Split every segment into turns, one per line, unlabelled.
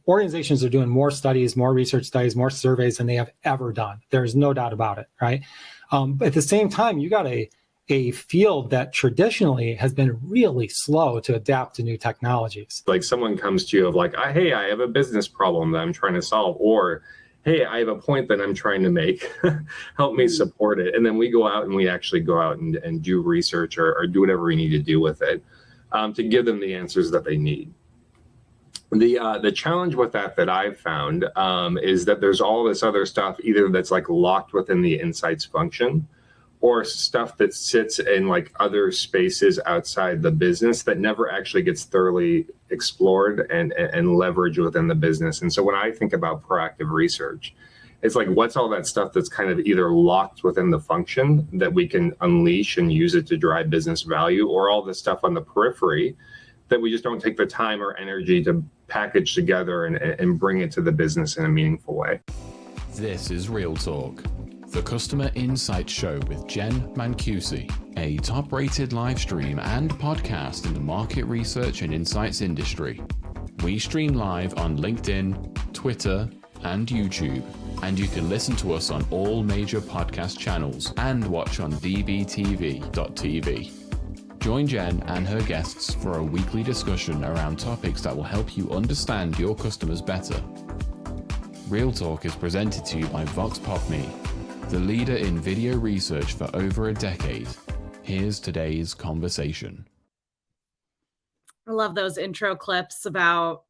Organizations are doing more studies, more research studies, more surveys than they have ever done. There's no doubt about it, right? But at the same time, you got a field that traditionally has been really slow to adapt to new technologies.
Like someone comes to you of like, hey, I have a business problem that I'm trying to solve, or hey, I have a point that I'm trying to make, help me support it. And then we go out and we actually go out and do research or do whatever we need to do with it to give them the answers that they need. The challenge with that I've found is that there's all this other stuff either that's like locked within the insights function, or stuff that sits in like other spaces outside the business that never actually gets thoroughly explored and leveraged within the business. And so when I think about proactive research, it's like, what's all that stuff that's kind of either locked within the function that we can unleash and use it to drive business value, or all this stuff on the periphery that we just don't take the time or energy to package together and bring it to the business in a meaningful way.
This is Real Talk, the Customer Insight Show with Jenn Mancusi, a top-rated live stream and podcast in the market research and insights industry. We stream live on LinkedIn, Twitter, and YouTube, and you can listen to us on all major podcast channels and watch on dbtv.tv. Join Jenn and her guests for a weekly discussion around topics that will help you understand your customers better. Real Talk is presented to you by Voxpopme, the leader in video research for over a decade. Here's today's conversation.
I love those intro clips about,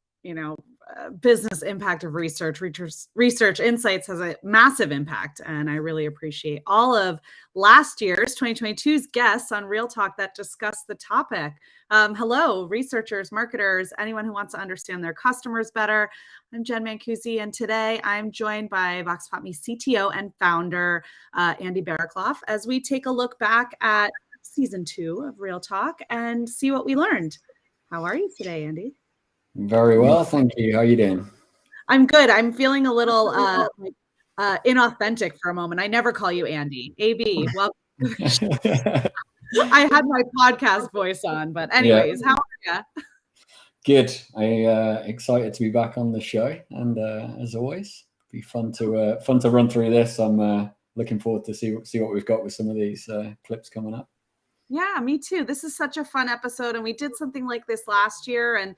business impact of research. Research insights has a massive impact, and I really appreciate all of last year's 2022's guests on Real Talk that discussed the topic. Hello, researchers, marketers, anyone who wants to understand their customers better. I'm Jenn Mancusi, and today I'm joined by Voxpopme CTO and founder Andy Barraclaugh as we take a look back at season 2 of Real Talk and see what we learned. How are you today, Andy?
Very well, thank you. How are you doing?
I'm good. I'm feeling a little inauthentic for a moment. I never call you Andy. AB, well, I had my podcast voice on, but anyways, How are you?
Good. I excited to be back on the show, and as always, be fun to run through this. I'm looking forward to see what we've got with some of these clips coming up.
Yeah, me too. This is such a fun episode, and we did something like this last year. And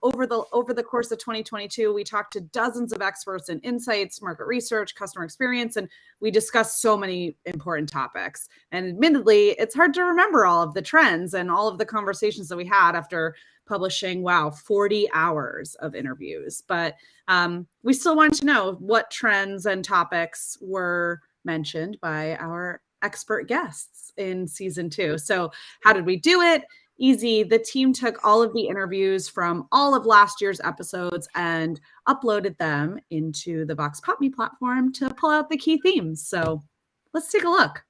over the course of 2022, we talked to dozens of experts in insights, market research, customer experience, and we discussed so many important topics. And admittedly, it's hard to remember all of the trends and all of the conversations that we had after publishing 40 hours of interviews. But we still wanted to know what trends and topics were mentioned by our expert guests in season 2. So how did we do it? Easy. The team took all of the interviews from all of last year's episodes and uploaded them into the Voxpopme platform to pull out the key themes. So let's take a look.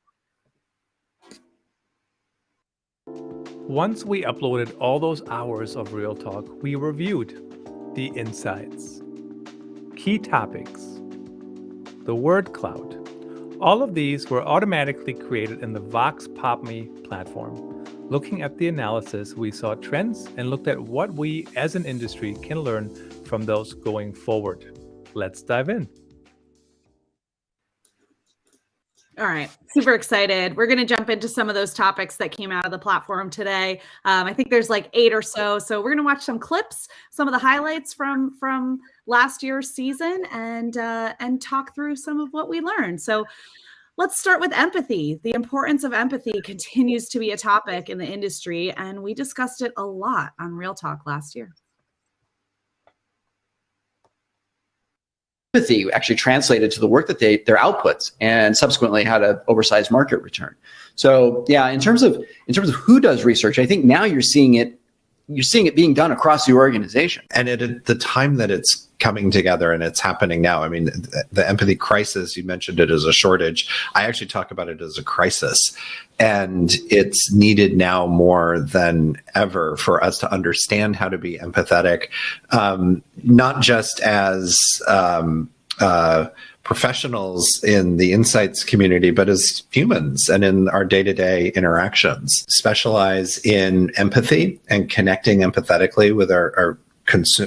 Once we uploaded all those hours of Real Talk, we reviewed the insights, key topics, the word cloud. All of these were automatically created in the Voxpopme platform. Looking at the analysis, we saw trends and looked at what we as an industry can learn from those going forward. Let's dive in.
All right, super excited. We're going to jump into some of those topics that came out of the platform today. I think there's like 8 or so. So we're going to watch some clips, some of the highlights from last year's season, and talk through some of what we learned. So let's start with empathy. The importance of empathy continues to be a topic in the industry, and we discussed it a lot on Real Talk last year.
Empathy actually translated to the work that their outputs and subsequently had an oversized market return. So yeah, in terms of who does research, I think now you're seeing it being done across the organization.
And at the time that it's coming together and it's happening now, I mean, the empathy crisis, you mentioned it as a shortage. I actually talk about it as a crisis. And it's needed now more than ever for us to understand how to be empathetic, not just as professionals in the insights community, but as humans and in our day-to-day interactions. Specialize in empathy and connecting empathetically with our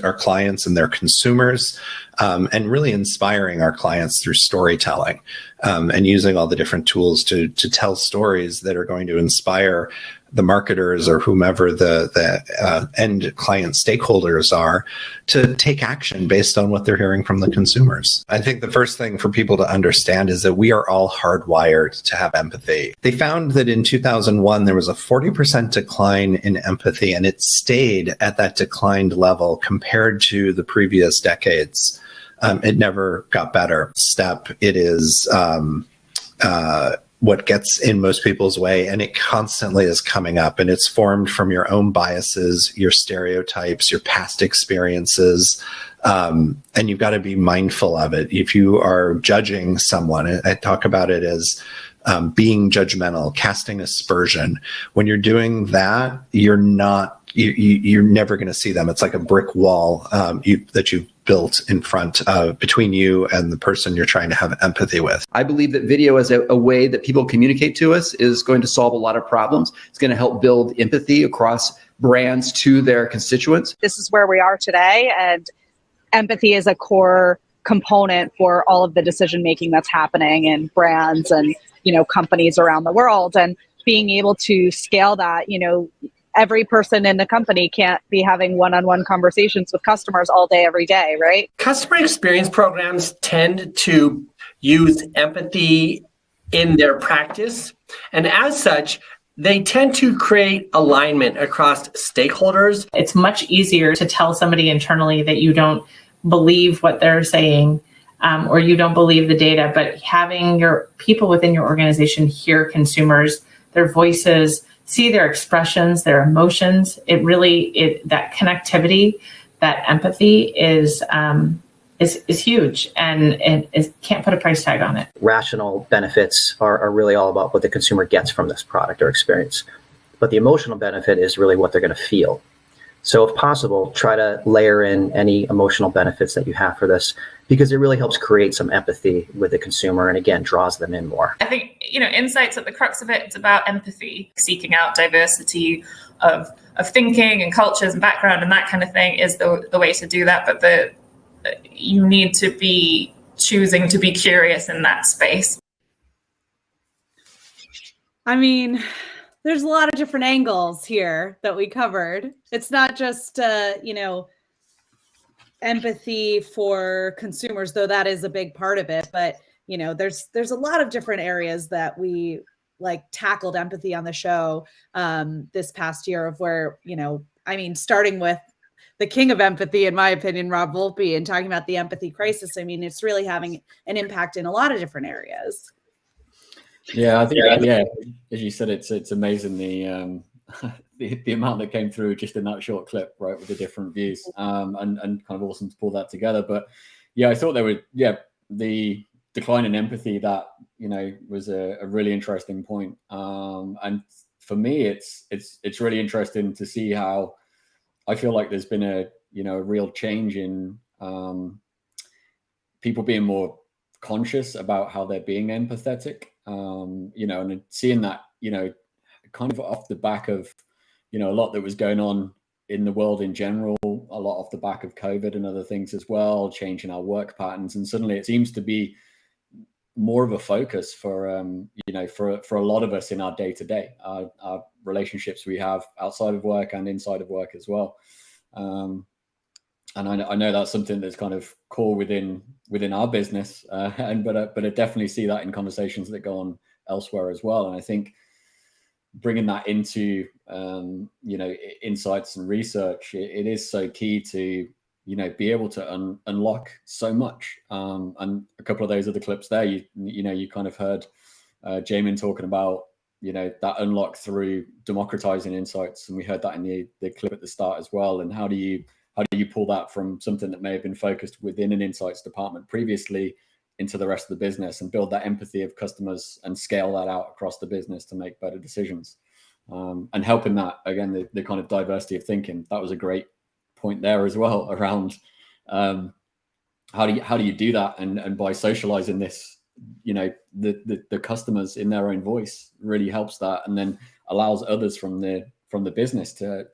our clients and their consumers, and really inspiring our clients through storytelling, and using all the different tools to tell stories that are going to inspire the marketers or whomever the end client stakeholders are to take action based on what they're hearing from the consumers. I think the first thing for people to understand is that we are all hardwired to have empathy. They found that in 2001, there was a 40% decline in empathy, and it stayed at that declined level compared to the previous decades. It never got better. It is what gets in most people's way, and it constantly is coming up, and it's formed from your own biases, your stereotypes, your past experiences, and you've got to be mindful of it. If you are judging someone, I talk about it as being judgmental, casting aspersion. When you're doing that, you're never going to see them. It's like a brick wall that you've built in front of between you and the person you're trying to have empathy with.
I believe that video as a way that people communicate to us is going to solve a lot of problems. It's going to help build empathy across brands to their constituents.
This is where we are today, and empathy is a core component for all of the decision making that's happening in brands and, companies around the world. And being able to scale that, every person in the company can't be having one-on-one conversations with customers all day, every day, right?
Customer experience programs tend to use empathy in their practice. And as such, they tend to create alignment across stakeholders.
It's much easier to tell somebody internally that you don't believe what they're saying, or you don't believe the data, but having your people within your organization hear consumers, their voices, see their expressions, their emotions. That connectivity, that empathy is huge, and it can't put a price tag on it.
Rational benefits are really all about what the consumer gets from this product or experience. But the emotional benefit is really what they're going to feel. So if possible, try to layer in any emotional benefits that you have for this, because it really helps create some empathy with the consumer and, again, draws them in more.
I think, insights at the crux of it, it's about empathy, seeking out diversity of thinking and cultures and background and that kind of thing is the way to do that. But you need to be choosing to be curious in that space.
I mean, there's a lot of different angles here that we covered. It's not just, empathy for consumers, though that is a big part of it. But, there's a lot of different areas that we tackled empathy on the show this past year of where, starting with the king of empathy, in my opinion, Rob Volpe, and talking about the empathy crisis. I mean, it's really having an impact in a lot of different areas.
Yeah, I think as you said, it's amazing the amount that came through just in that short clip, right, with the different views, and kind of awesome to pull that together. But yeah, I thought the decline in empathy that was a really interesting point, and for me, it's really interesting to see how I feel like there's been a real change in people being more conscious about how they're being empathetic. And seeing that, kind of off the back of, a lot that was going on in the world in general, a lot off the back of COVID and other things as well, changing our work patterns. And suddenly it seems to be more of a focus for a lot of us in our day to day, our relationships we have outside of work and inside of work as well. And I know that's something that's kind of core within our business, but I definitely see that in conversations that go on elsewhere as well. And I think bringing that into insights and research, it is so key to be able to unlock so much. And a couple of those other clips there, you kind of heard Jamin talking about that unlock through democratizing insights, and we heard that in the clip at the start as well. And how do you pull that from something that may have been focused within an insights department previously into the rest of the business and build that empathy of customers and scale that out across the business to make better decisions, and helping that, again, the kind of diversity of thinking. That was a great point there as well around how do you do that, and by socializing this, the customers in their own voice really helps that, and then allows others from the business to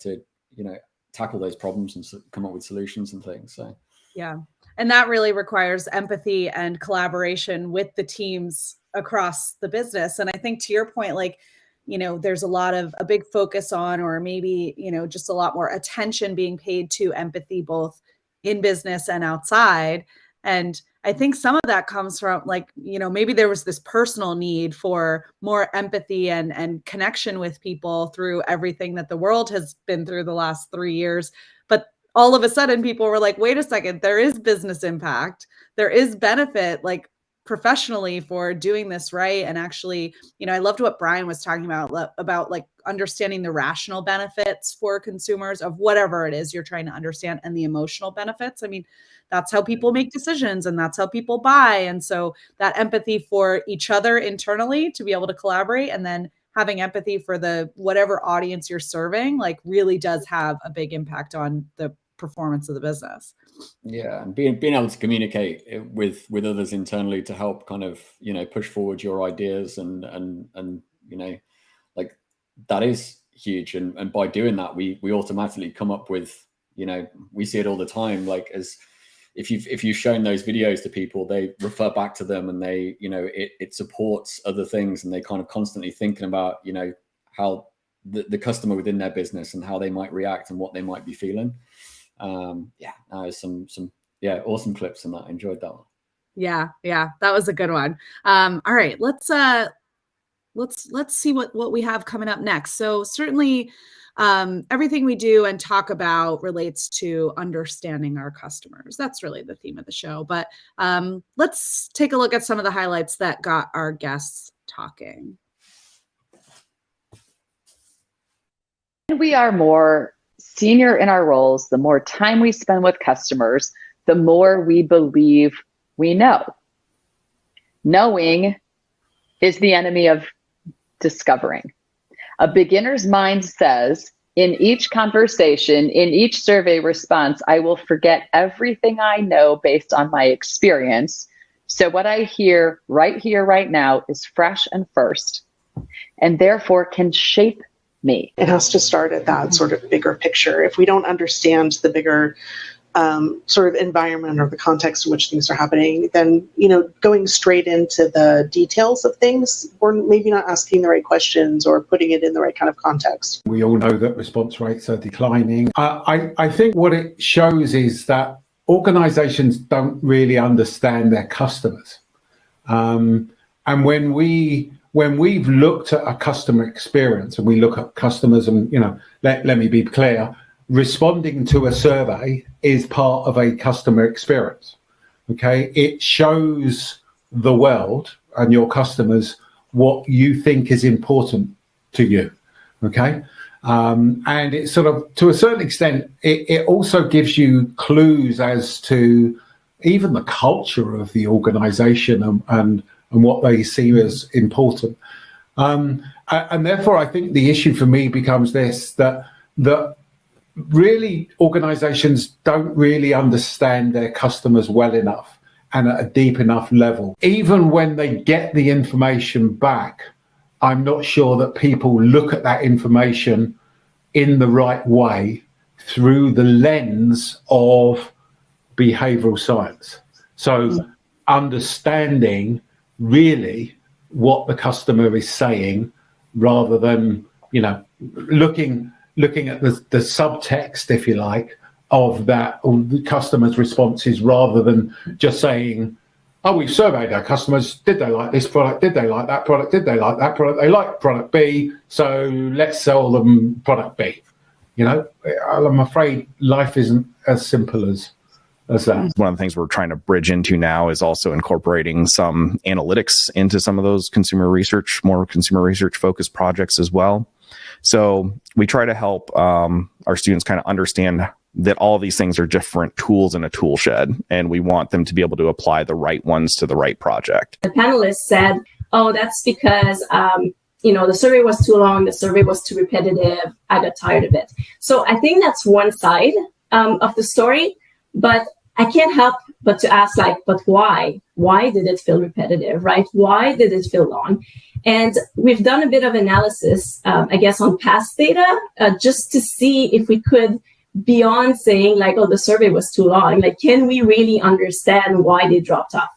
tackle those problems and come up with solutions and things. So
yeah, and that really requires empathy and collaboration with the teams across the business. And I think to your point, like, you know, there's a big focus on, or maybe, you know, just a lot more attention being paid to empathy, both in business and outside. And I think some of that comes from, like, you know, maybe there was this personal need for more empathy and connection with people through everything that the world has been through the last 3 years. But all of a sudden people were like, wait a second, there is business impact. There is benefit, like, professionally, for doing this right. And actually, you know, I loved what Brian was talking about like understanding the rational benefits for consumers of whatever it is you're trying to understand, and the emotional benefits. I mean, that's how people make decisions, and that's how people buy. And so that empathy for each other internally to be able to collaborate, and then having empathy for the whatever audience you're serving, like, really does have a big impact on the performance of the business.
Yeah, and being able to communicate with others internally to help kind of, you know, push forward your ideas and you know, like, that is huge. And by doing that, we automatically come up with, you know, we see it all the time, like, as if you've shown those videos to people, they refer back to them, and they, you know, it supports other things, and they kind of constantly thinking about, you know, how the customer within their business and how they might react and what they might be feeling. Some awesome clips in that. I enjoyed that one. Yeah,
that was a good one. All right, let's see what we have coming up next. So certainly everything we do and talk about relates to understanding our customers. That's really the theme of the show. But let's take a look at some of the highlights that got our guests talking.
We are more senior in our roles, the more time we spend with customers, the more we believe we know. Knowing is the enemy of discovering. A beginner's mind says, in each conversation, in each survey response, I will forget everything I know based on my experience. So what I hear, right now, is fresh and first, and therefore can shape me.
It has to start at that sort of bigger picture. If we don't understand the bigger sort of environment or the context in which things are happening, then, you know, going straight into the details of things, we're maybe not asking the right questions or putting it in the right kind of context.
We all know that response rates are declining. I think what it shows is that organizations don't really understand their customers. And when we've looked at a customer experience, and we look at customers, and, you know, let me be clear, responding to a survey is part of a customer experience. Okay, it shows the world and your customers what you think is important to you. Okay, and it sort of, to a certain extent, it also gives you clues as to even the culture of the organization and what they see as important. And therefore, I think the issue for me becomes this, that really organizations don't really understand their customers well enough and at a deep enough level. Even when they get the information back, I'm not sure that people look at that information in the right way through the lens of behavioral science. So understanding really what the customer is saying, rather than, you know, looking at the subtext, if you like, of that, or the customer's responses, rather than just saying, oh, we've surveyed our customers, did they like this product, did they like that product, did they like that product, they like product B, so let's sell them product B. You know, I'm afraid life isn't as simple as that.
One of the things we're trying to bridge into now is also incorporating some analytics into some of those more consumer research focused projects as well. So we try to help our students kind of understand that all of these things are different tools in a tool shed, and we want them to be able to apply the right ones to the right project.
The panelists said, oh, that's because the survey was too long, the survey was too repetitive, I got tired of it. So I think that's one side of the story, but I can't help but to ask, but why? Why did it feel repetitive, right? Why did it feel long? And we've done a bit of analysis, I guess, on past data, just to see if we could beyond saying like, oh, the survey was too long, like, can we really understand why they dropped off?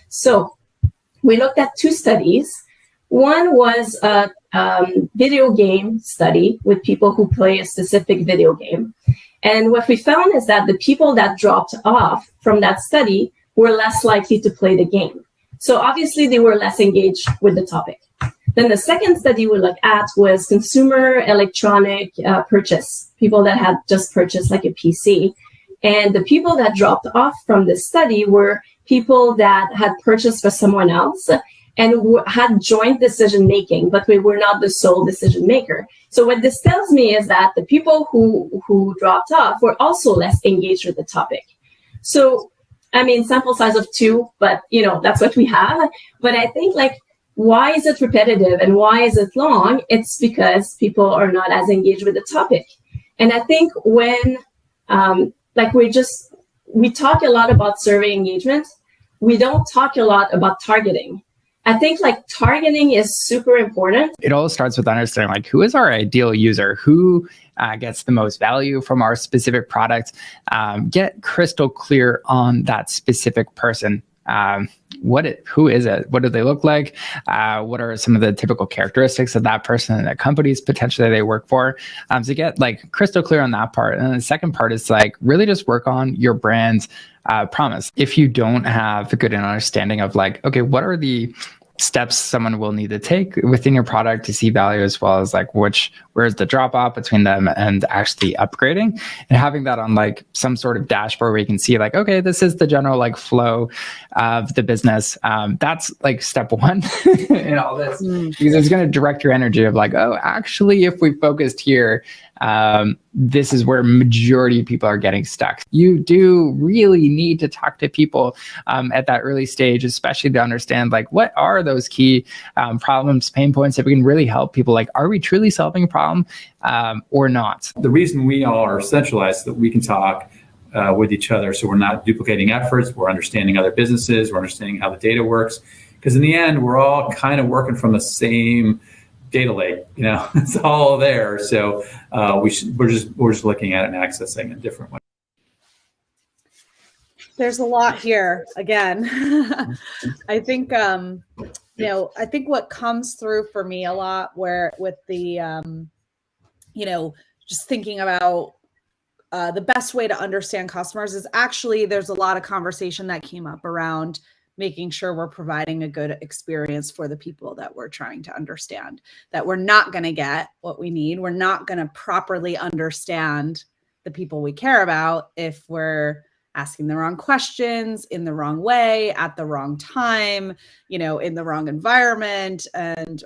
So we looked at 2 studies. One was a video game study with people who play a specific video game. And what we found is that the people that dropped off from that study were less likely to play the game. So obviously they were less engaged with the topic. Then the second study we looked at was consumer electronic purchase, people that had just purchased like a PC. And the people that dropped off from this study were people that had purchased for someone else and had joint decision making, but we were not the sole decision maker. So what this tells me is that the people who dropped off were also less engaged with the topic. So, I mean, sample size of 2, but that's what we have. But I think like, why is it repetitive and why is it long? It's because people are not as engaged with the topic. And I think when, we talk a lot about survey engagement, we don't talk a lot about targeting. I think like targeting is super important.
It all starts with understanding like who is our ideal user, who gets the most value from our specific product. Get crystal clear on that specific person. Who is it? What do they look like? What are some of the typical characteristics of that person and the companies potentially they work for? So get like crystal clear on that part. And then the second part is like really just work on your brand's promise. If you don't have a good understanding of like, okay, what are the steps someone will need to take within your product to see value, as well as like where's the drop off between them and actually upgrading, and having that on like some sort of dashboard where you can see like, okay, this is the general like flow of the business. That's like step 1 in all this, because it's going to direct your energy of like, oh, actually, if we focused here, this is where majority of people are getting stuck. You do really need to talk to people at that early stage, especially to understand like what are those key problems, pain points that we can really help people. Like, are we truly solving a problem or not?
The reason we all are centralized is that we can talk with each other, so we're not duplicating efforts. We're understanding other businesses. We're understanding how the data works, because in the end, we're all kind of working from the same data lake, it's all there. So we're just looking at it and accessing it a different way.
There's a lot here again. I think I think what comes through for me a lot where with the just thinking about the best way to understand customers is actually there's a lot of conversation that came up around making sure we're providing a good experience for the people that we're trying to understand, that we're not going to get what we need. We're not going to properly understand the people we care about if we're asking the wrong questions in the wrong way at the wrong time, in the wrong environment,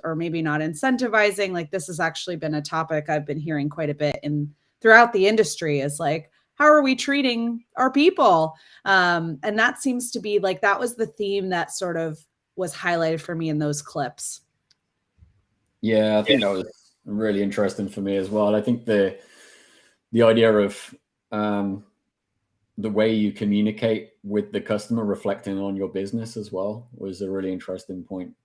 or maybe not incentivizing. Like, this has actually been a topic I've been hearing quite a bit throughout the industry, is like, how are we treating our people? And that seems to be like, that was the theme that sort of was highlighted for me in those clips.
Yeah, I think that was really interesting for me as well. I think the idea of the way you communicate with the customer reflecting on your business as well was a really interesting point,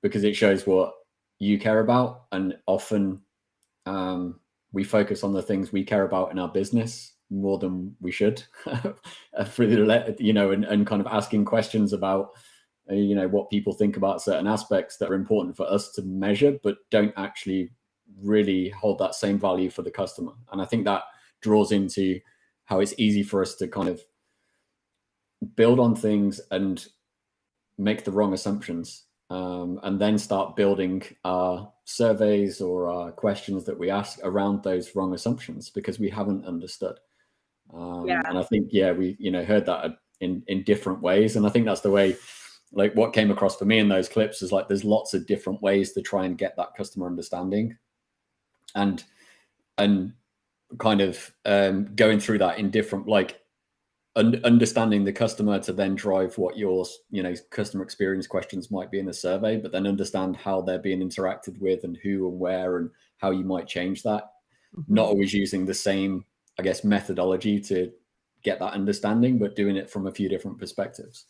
because it shows what you care about. And often we focus on the things we care about in our business more than we should, and kind of asking questions about, what people think about certain aspects that are important for us to measure, but don't actually really hold that same value for the customer. And I think that draws into how it's easy for us to kind of build on things and make the wrong assumptions, and then start building our surveys or our questions that we ask around those wrong assumptions because we haven't understood. And I think, we, heard that in different ways. And I think that's the way, like what came across for me in those clips is like, there's lots of different ways to try and get that customer understanding and kind of going through that in different, like understanding the customer to then drive what your, customer experience questions might be in the survey, but then understand how they're being interacted with and who and where and how you might change that. Not always using the same, I guess, methodology to get that understanding, but doing it from a few different perspectives.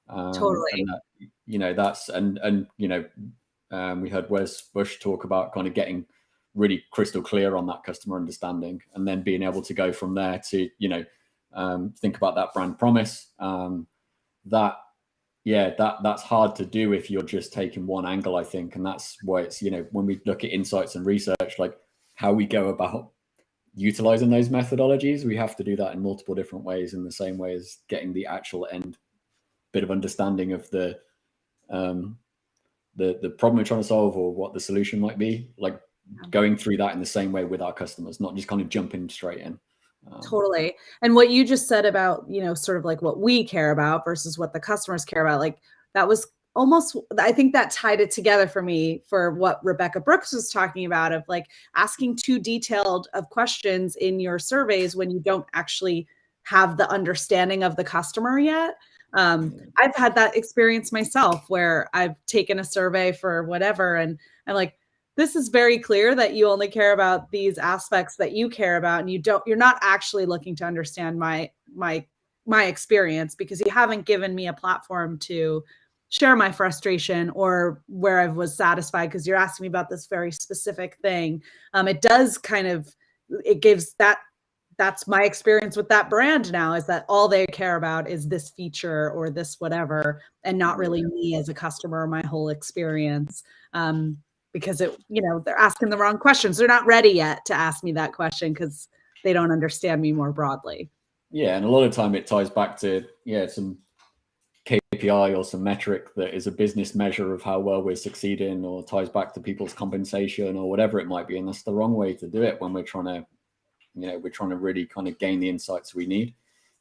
Totally.
And we heard Wes Bush talk about kind of getting really crystal clear on that customer understanding, and then being able to go from there to, think about that brand promise. That's hard to do if you're just taking one angle, I think. And that's why it's, when we look at insights and research, like how we go about utilizing those methodologies, we have to do that in multiple different ways, in the same way as getting the actual end bit of understanding of the problem we're trying to solve, or what the solution might be, like going through that in the same way with our customers, not just kind of jumping straight in.
Totally. And what you just said about, sort of like what we care about versus what the customers care about, like that was almost, I think that tied it together for me for what Rebecca Brooks was talking about, of like asking too detailed of questions in your surveys when you don't actually have the understanding of the customer yet. I've had that experience myself where I've taken a survey for whatever, and I'm like, this is very clear that you only care about these aspects that you care about, and you're not actually looking to understand my experience, because you haven't given me a platform to share my frustration or where I was satisfied, because you're asking me about this very specific thing. It does it gives that's my experience with that brand now, is that all they care about is this feature or this whatever, and not really me as a customer or my whole experience. Because they're asking the wrong questions. They're not ready yet to ask me that question because they don't understand me more broadly.
Yeah. And a lot of time it ties back to, some KPI or some metric that is a business measure of how well we're succeeding, or ties back to people's compensation or whatever it might be. And that's the wrong way to do it when we're trying to, really kind of gain the insights we need.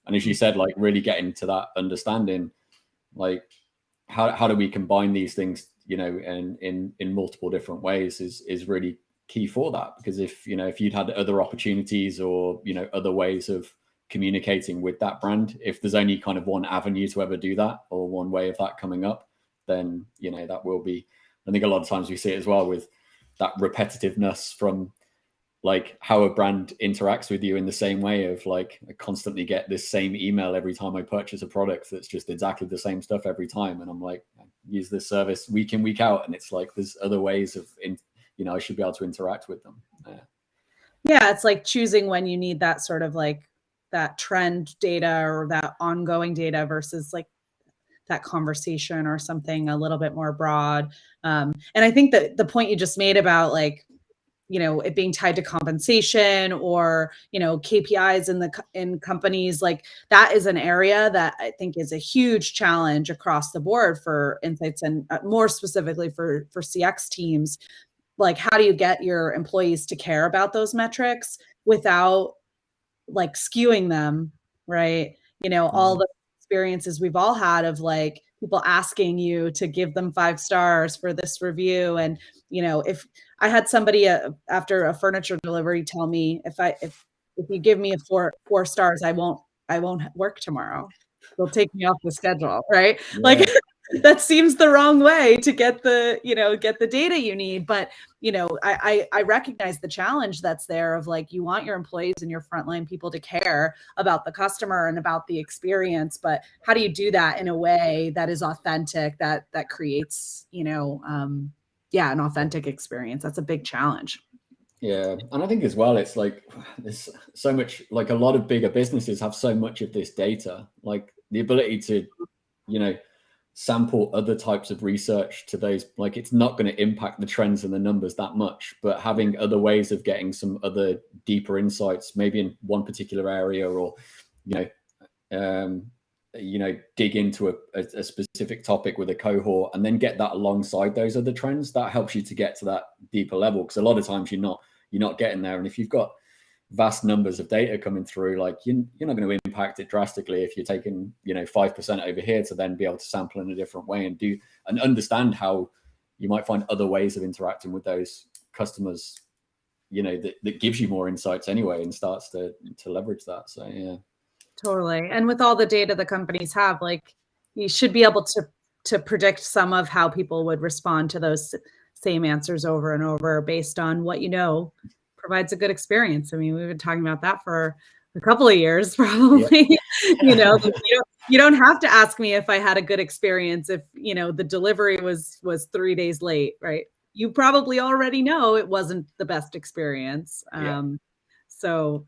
And as you said, like really getting to that understanding, like how do we combine these things, in multiple different ways is really key for that. Because if you'd had other opportunities or, other ways of communicating with that brand, if there's only kind of one avenue to ever do that, or one way of that coming up, then, that will be, I think a lot of times we see it as well with that repetitiveness from like how a brand interacts with you, in the same way of like, I constantly get this same email every time I purchase a product that's just exactly the same stuff every time. And I'm like, I use this service week in, week out. And it's like, there's other ways of, I should be able to interact with them.
Yeah. It's like choosing when you need that sort of like that trend data or that ongoing data versus like that conversation or something a little bit more broad. And I think that the point you just made about like, it being tied to compensation or, KPIs in companies, like that is an area that I think is a huge challenge across the board for insights, and more specifically for CX teams. Like, how do you get your employees to care about those metrics without like skewing them, right? All the experiences we've all had of like people asking you to give them 5 stars for this review. And, if I had somebody after a furniture delivery tell me, if you give me a 4 stars, I won't work tomorrow. They'll take me off the schedule. Right. Yeah. Like that seems the wrong way to get the data you need. But, I recognize the challenge that's there of like, you want your employees and your frontline people to care about the customer and about the experience, but how do you do that in a way that is authentic, that creates, an authentic experience? That's a big challenge.
Yeah. And I think as well, it's like, there's so much, like a lot of bigger businesses have so much of this data, like the ability to, sample other types of research to those, like it's not going to impact the trends and the numbers that much, but having other ways of getting some other deeper insights, maybe in one particular area, or, dig into a specific topic with a cohort and then get that alongside those other trends, that helps you to get to that deeper level. Because a lot of times you're not getting there. And if you've got vast numbers of data coming through, like you're not going to impact it drastically if you're taking 5% over here to then be able to sample in a different way and understand how you might find other ways of interacting with those customers, that gives you more insights anyway, and starts to leverage that. So yeah,
totally. And with all the data the companies have, like you should be able to predict some of how people would respond to those same answers over and over based on what provides a good experience. I mean, we've been talking about that for a couple of years, probably. Yeah. You don't have to ask me if I had a good experience if the delivery was 3 days late, right? you probably already know it wasn't the best experience. So,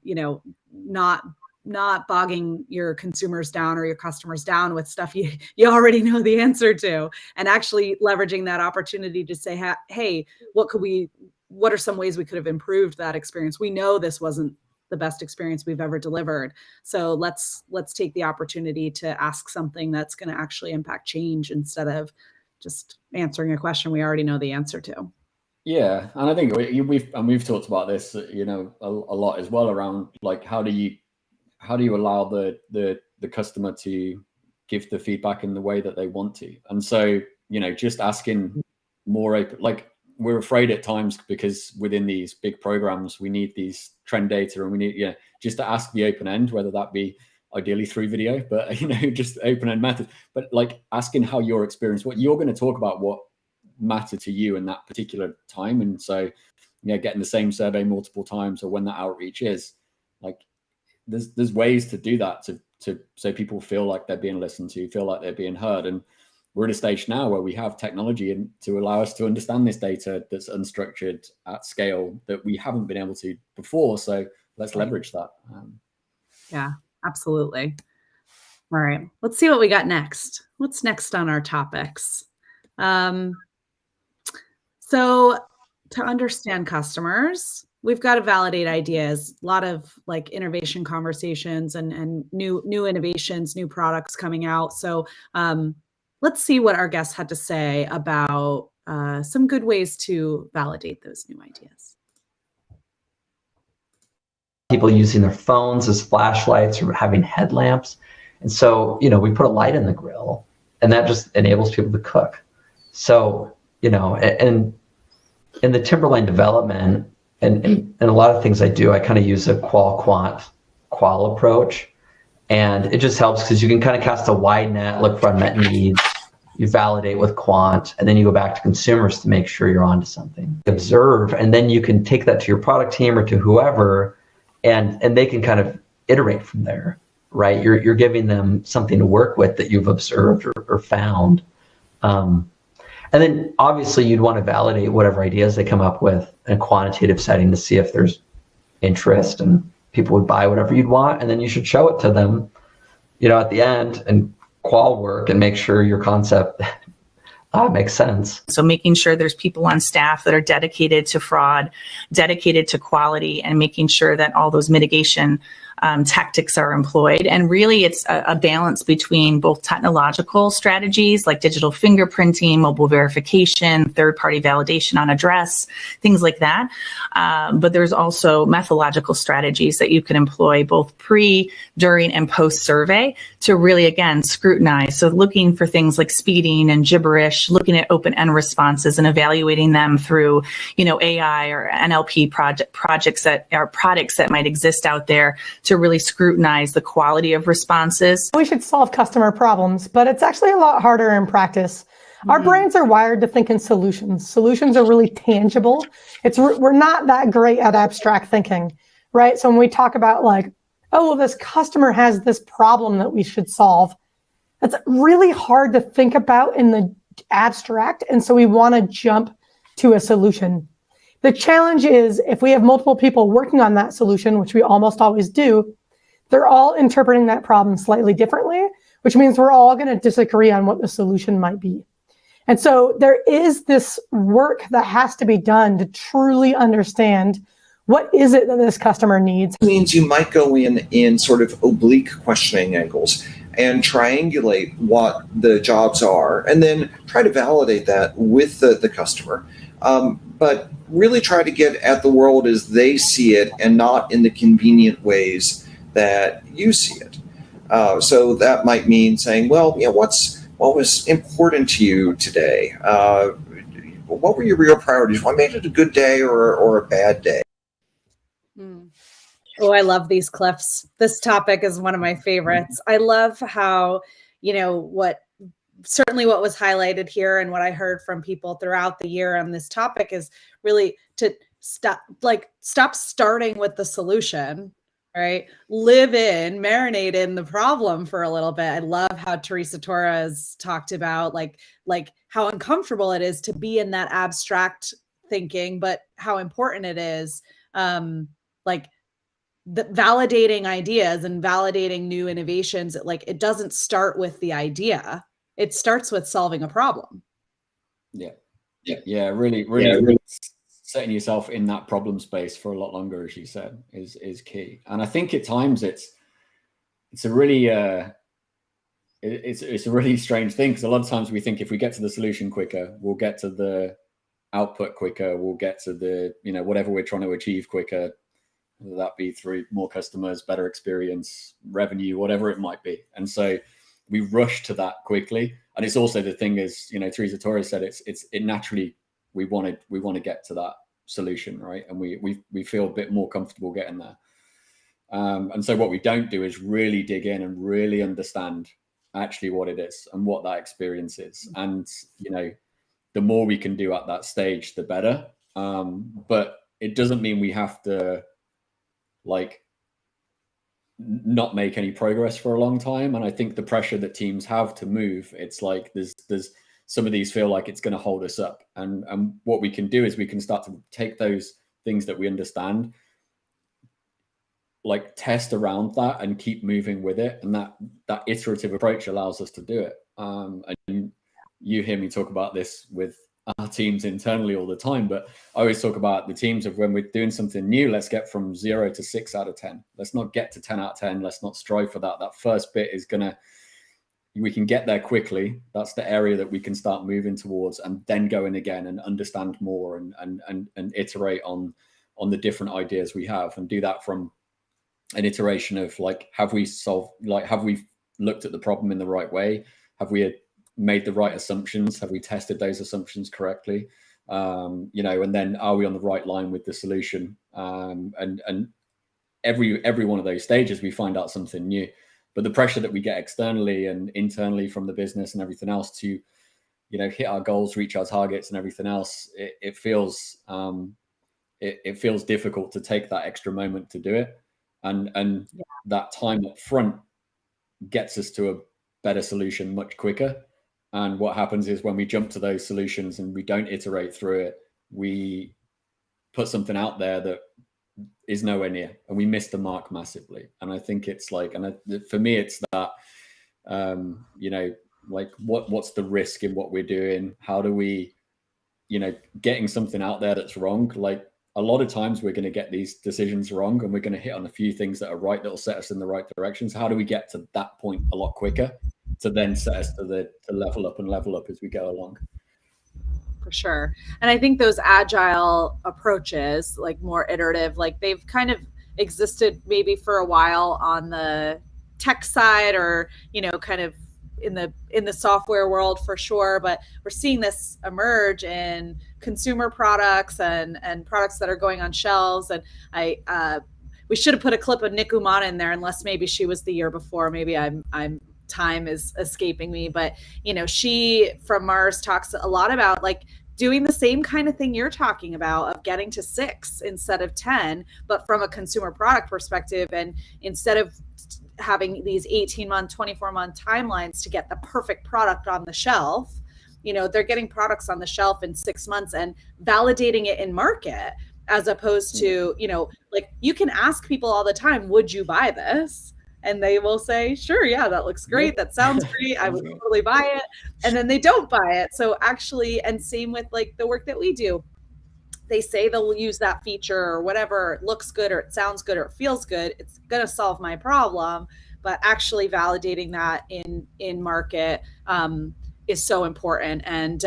not bogging your consumers down or your customers down with stuff you already know the answer to, and actually leveraging that opportunity to say, hey, what are some ways we could have improved that experience? We know this wasn't the best experience we've ever delivered. So let's take the opportunity to ask something that's going to actually impact change instead of just answering a question we already know the answer to.
Yeah, and I think we've talked about this, a lot as well around like how do you allow the customer to give the feedback in the way that they want to, and so just asking more open, like we're afraid at times because within these big programs we need these trend data and we need just to ask the open end, whether that be ideally through video, but just open end method, but like asking how your experience, what you're going to talk about, what matter to you in that particular time. And so getting the same survey multiple times, or when that outreach is like, there's ways to do that to so people feel like they're being listened to, feel like they're being heard. And we're at a stage now where we have technology to allow us to understand this data that's unstructured at scale that we haven't been able to before. So let's leverage that.
Yeah, absolutely. All right, let's see what we got next. What's next on our topics? So to understand customers, we've got to validate ideas, a lot of like innovation conversations and new innovations, new products coming out. So let's see what our guests had to say about some good ways to validate those new ideas.
People using their phones as flashlights or having headlamps. And so, we put a light in the grill and that just enables people to cook. So, and in the Timberline development and a lot of things I do, I kind of use a qual approach. And it just helps because you can kind of cast a wide net, look for unmet needs, you validate with quant, and then you go back to consumers to make sure you're onto something. Observe, and then you can take that to your product team or to whoever, and they can kind of iterate from there, right? You're giving them something to work with that you've observed or found. And then obviously you'd want to validate whatever ideas they come up with in a quantitative setting to see if there's interest and people would buy whatever you'd want. And then you should show it to them, at the end and qual work and make sure your concept makes sense.
So making sure there's people on staff that are dedicated to fraud, dedicated to quality, and making sure that all those mitigation tactics are employed. And really it's a balance between both technological strategies like digital fingerprinting, mobile verification, third-party validation on address, things like that. But there's also methodological strategies that you can employ both pre, during, and post-survey to really, again, scrutinize. So looking for things like speeding and gibberish, looking at open-end responses and evaluating them through, AI or NLP projects that are products that might exist out there to really scrutinize the quality of responses.
We should solve customer problems, but it's actually a lot harder in practice. Our brains are wired to think in solutions. Solutions are really tangible. We're not that great at abstract thinking, right? So when we talk about like, oh, well, this customer has this problem that we should solve, that's really hard to think about in the abstract. And so we want to jump to a solution. The challenge is if we have multiple people working on that solution, which we almost always do, they're all interpreting that problem slightly differently, which means we're all going to disagree on what the solution might be. And so there is this work that has to be done to truly understand what is it that this customer needs.
It means you might go in sort of oblique questioning angles and triangulate what the jobs are and then try to validate that with the customer. But really try to get at the world as they see it and not in the convenient ways that you see it. So that might mean saying, well, what was important to you today? What were your real priorities? What made it a good day or a bad day?
Oh, I love these clips. This topic is one of my favorites. I love how, what was highlighted here and what I heard from people throughout the year on this topic is really to stop starting with the solution, right? Marinate in the problem for a little bit. I love how Teresa Torres talked about like how uncomfortable it is to be in that abstract thinking, but how important it is, like the validating ideas and validating new innovations. Like it doesn't start with the idea; it starts with solving a problem.
Really setting yourself in that problem space for a lot longer, as you said, is key. And I think at times it's a really it's a really strange thing, because a lot of times we think if we get to the solution quicker, we'll get to the output quicker, we'll get to the, you know, whatever we're trying to achieve quicker, whether that be through more customers, better experience, revenue, whatever it might be. And so we rush to that quickly. And it's also the thing is, you know, Teresa Torres said it naturally we want to get to that solution, right? And we feel a bit more comfortable getting there. And so what we don't do is really dig in and really understand actually what it is and what that experience is. And, you know, the more we can do at that stage, the better. But it doesn't mean we have to like not make any progress for a long time. And I think the pressure that teams have to move, it's like there's some of these feel like it's going to hold us up. And what we can do is we can start to take those things that we understand, like test around that and keep moving with it. And that iterative approach allows us to do it. And you hear me talk about this with our teams internally all the time, but I always talk about the teams of when we're doing something new, let's get from 0 to 6 out of 10. Let's not get to 10 out of 10. Let's not strive for that. That first bit is we can get there quickly. That's the area that we can start moving towards, and then go in again and understand more and iterate on the different ideas we have, and do that from an iteration of like, have we looked at the problem in the right way? Have we made the right assumptions? Have we tested those assumptions correctly? You know, and then are we on the right line with the solution? And every one of those stages, we find out something new. But the pressure that we get externally and internally from the business and everything else to, you know, hit our goals, reach our targets and everything else, it feels difficult to take that extra moment to do it. And that time up front gets us to a better solution much quicker. And what happens is when we jump to those solutions and we don't iterate through it, we put something out there that is nowhere near, and we miss the mark massively. And I think it's like, for me, it's that, you know, like what's the risk in what we're doing? How do we, you know, getting something out there that's wrong? Like a lot of times we're going to get these decisions wrong, and we're going to hit on a few things that are right, that'll set us in the right directions. How do we get to that point a lot quicker to then set us to level up as we go along?
For sure. And I think those agile approaches, like more iterative, like they've kind of existed maybe for a while on the tech side, or, you know, kind of in the software world for sure. But we're seeing this emerge in consumer products and products that are going on shelves. And we should have put a clip of Nick Umana in there, unless maybe she was the year before. Maybe I'm time is escaping me, but you know, she from Mars talks a lot about like doing the same kind of thing you're talking about, of getting to 6 instead of 10, but from a consumer product perspective. And instead of having these 18-month, 24-month timelines to get the perfect product on the shelf, you know, they're getting products on the shelf in 6 months and validating it in market, as opposed to, you know, like you can ask people all the time, would you buy this? And they will say, sure, yeah, that looks great. That sounds great. I would totally buy it. And then they don't buy it. So actually, and same with like the work that we do, they say they'll use that feature or whatever, it looks good or it sounds good or it feels good, it's going to solve my problem. But actually validating that in market is so important. And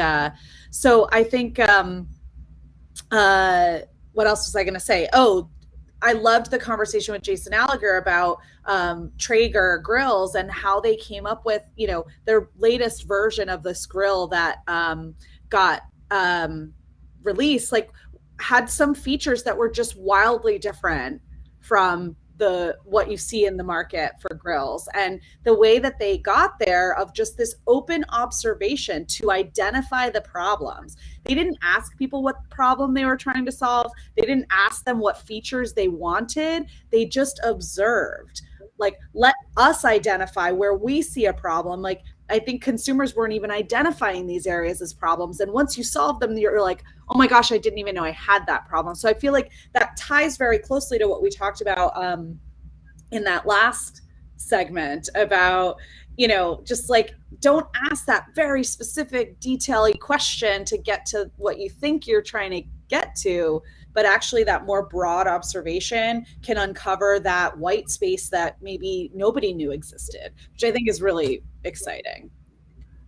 so I think, what else was I going to say? Oh, I loved the conversation with Jason Alliger about Traeger grills and how they came up with, you know, their latest version of this grill that got released, like had some features that were just wildly different from what you see in the market for grills, and the way that they got there of just this open observation to identify the problems. They didn't ask people what problem they were trying to solve. They didn't ask them what features they wanted. They just observed, like, let us identify where we see a problem. Like, I think consumers weren't even identifying these areas as problems. And once you solve them, you're like, oh my gosh, I didn't even know I had that problem. So I feel like that ties very closely to what we talked about in that last segment about, just like, don't ask that very specific, detailed question to get to what you think you're trying to get to, but actually that more broad observation can uncover that white space that maybe nobody knew existed, which I think is really exciting.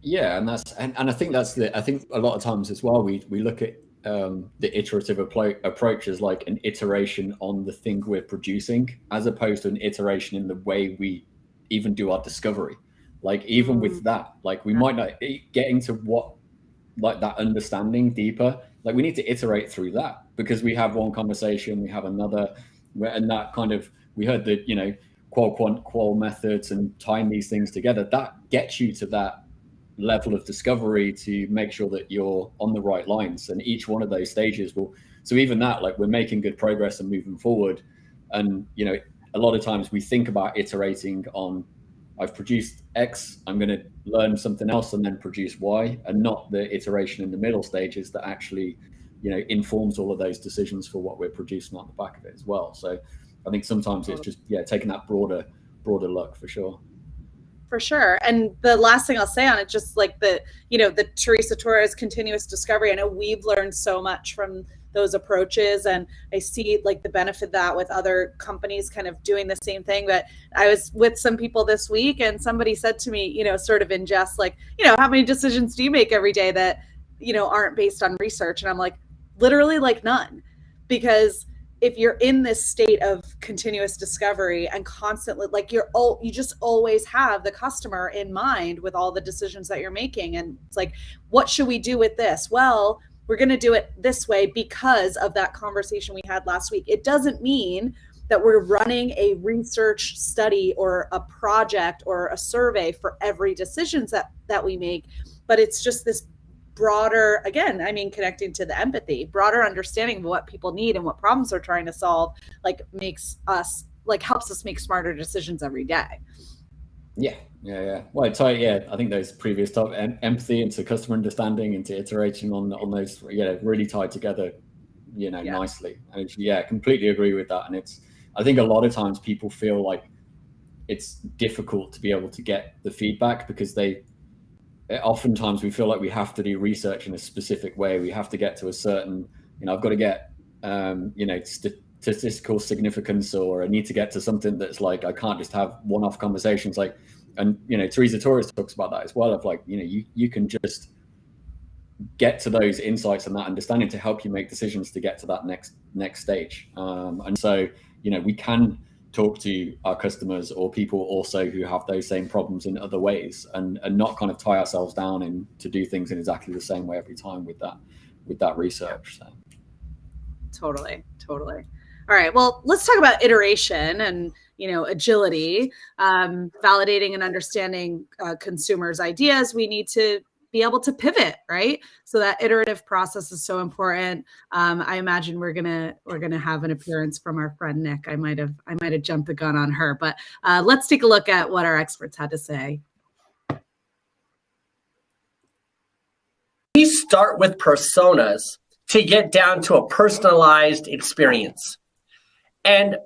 Yeah, and I think I think a lot of times as well, we look at the iterative approach as like an iteration on the thing we're producing, as opposed to an iteration in the way we even do our discovery. Like, even with that, like, we might not get into what, like, that understanding deeper. Like, we need to iterate through that, because we have one conversation, we have another, and that kind of, we heard the, qual quant qual methods and tying these things together, that gets you to that level of discovery to make sure that you're on the right lines. And each one of those stages will, so even that, like, we're making good progress and moving forward. And, a lot of times we think about iterating on, I've produced X, I'm going to learn something else and then produce Y, and not the iteration in the middle stages that actually, informs all of those decisions for what we're producing on the back of it as well. So I think sometimes it's just, taking that broader look, for sure.
For sure. And the last thing I'll say on it, just like the Teresa Torres continuous discovery, I know we've learned so much from those approaches, and I see like the benefit that with other companies kind of doing the same thing. But I was with some people this week, and somebody said to me, sort of in jest, like, how many decisions do you make every day that, aren't based on research? And I'm like, literally, like, none. Because if you're in this state of continuous discovery and constantly, like, you just always have the customer in mind with all the decisions that you're making. And it's like, what should we do with this? Well, we're going to do it this way because of that conversation we had last week. It doesn't mean that we're running a research study or a project or a survey for every decisions that we make, but it's just this broader, again, connecting to the empathy, broader understanding of what people need and what problems they're trying to solve, like, helps us make smarter decisions every day. Yeah. Well, I think those previous topics, empathy into customer understanding, into iteration on those, really tied together, nicely. And completely agree with that. And I think a lot of times people feel like it's difficult to be able to get the feedback, because oftentimes we feel like we have to do research in a specific way. We have to get to a certain, I've got to get, statistical significance, or I need to get to something that's like, I can't just have one-off conversations. Like, and, Teresa Torres talks about that as well, of like, you can just get to those insights and that understanding to help you make decisions to get to that next stage. And so, we can talk to our customers or people also who have those same problems in other ways, and not kind of tie ourselves down and to do things in exactly the same way every time with that research. So. Totally. All right. Well, let's talk about iteration and, agility, validating and understanding consumers' ideas. We need to be able to pivot, right? So that iterative process is so important. I imagine we're gonna have an appearance from our friend Nick. I might have jumped the gun on her, but let's take a look at what our experts had to say.
We start with personas to get down to a personalized experience. And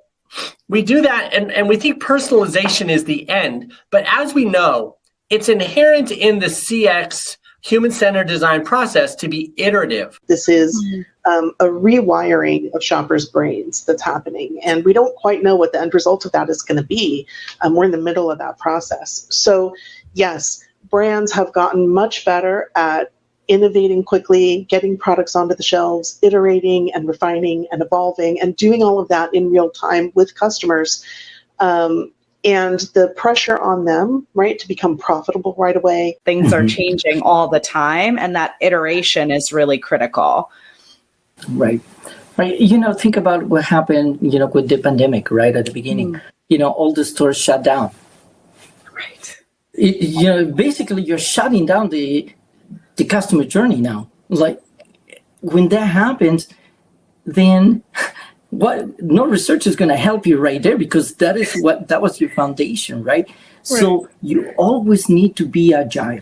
we do that, and we think personalization is the end. But as we know, it's inherent in the CX, human-centered design process, to be iterative.
This is a rewiring of shoppers' brains that's happening, and we don't quite know what the end result of that is going to be. We're in the middle of that process. So yes, brands have gotten much better at innovating quickly, getting products onto the shelves, iterating and refining and evolving, and doing all of that in real time with customers. And the pressure on them, right, to become profitable right away.
Things are changing all the time, and that iteration is really critical.
Right.
Right. Think about what happened, with the pandemic, right at the beginning. All the stores shut down. Right. Basically, you're shutting down the customer journey now. Like, when that happens, then no research is going to help you right there, because that was your foundation, right? So you always need to be agile.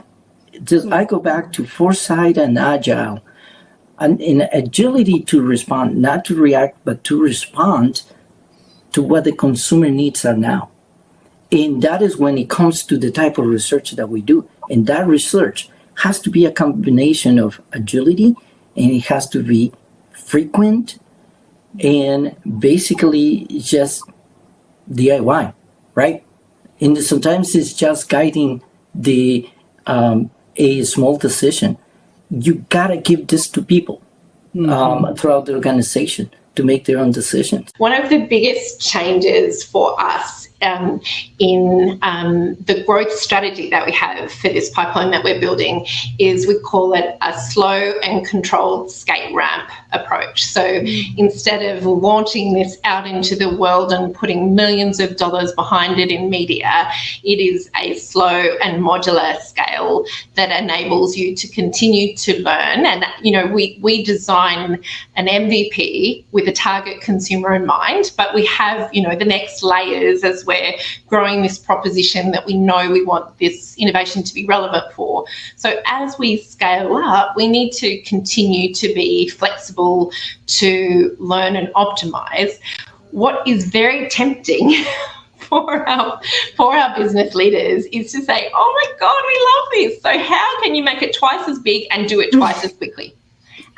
I go back to foresight and agile, and in agility to respond, not to react, but to respond to what the consumer needs are now. And that is when it comes to the type of research that we do. And that research has to be a combination of agility, and it has to be frequent, and basically just DIY, right? And sometimes it's just guiding a small decision. You gotta give this to people throughout the organization to make their own decisions.
One of the biggest changes for us in the growth strategy that we have for this pipeline that we're building is we call it a slow and controlled skate ramp approach. So instead of launching this out into the world and putting millions of dollars behind it in media, it is a slow and modular scale that enables you to continue to learn. And, we design an MVP with a target consumer in mind, but we have, the next layers as we're growing this proposition that we know we want this innovation to be relevant for. So as we scale up, we need to continue to be flexible to learn and optimize. What is very tempting for our business leaders is to say, oh my God, we love this. So how can you make it twice as big and do it twice as quickly?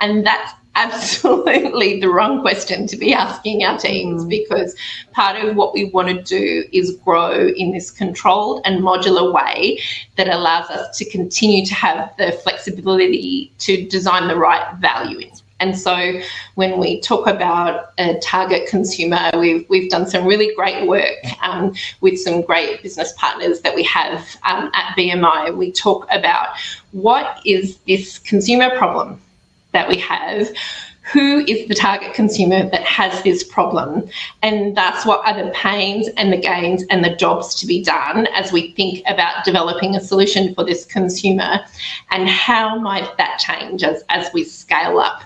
And that's absolutely the wrong question to be asking our teams, because part of what we want to do is grow in this controlled and modular way that allows us to continue to have the flexibility to design the right value in. And so when we talk about a target consumer, we've done some really great work with some great business partners that we have at BMI. We talk about what is this consumer problem that we have, who is the target consumer that has this problem, and that's what are the pains and the gains and the jobs to be done as we think about developing a solution for this consumer, and how might that change as we scale up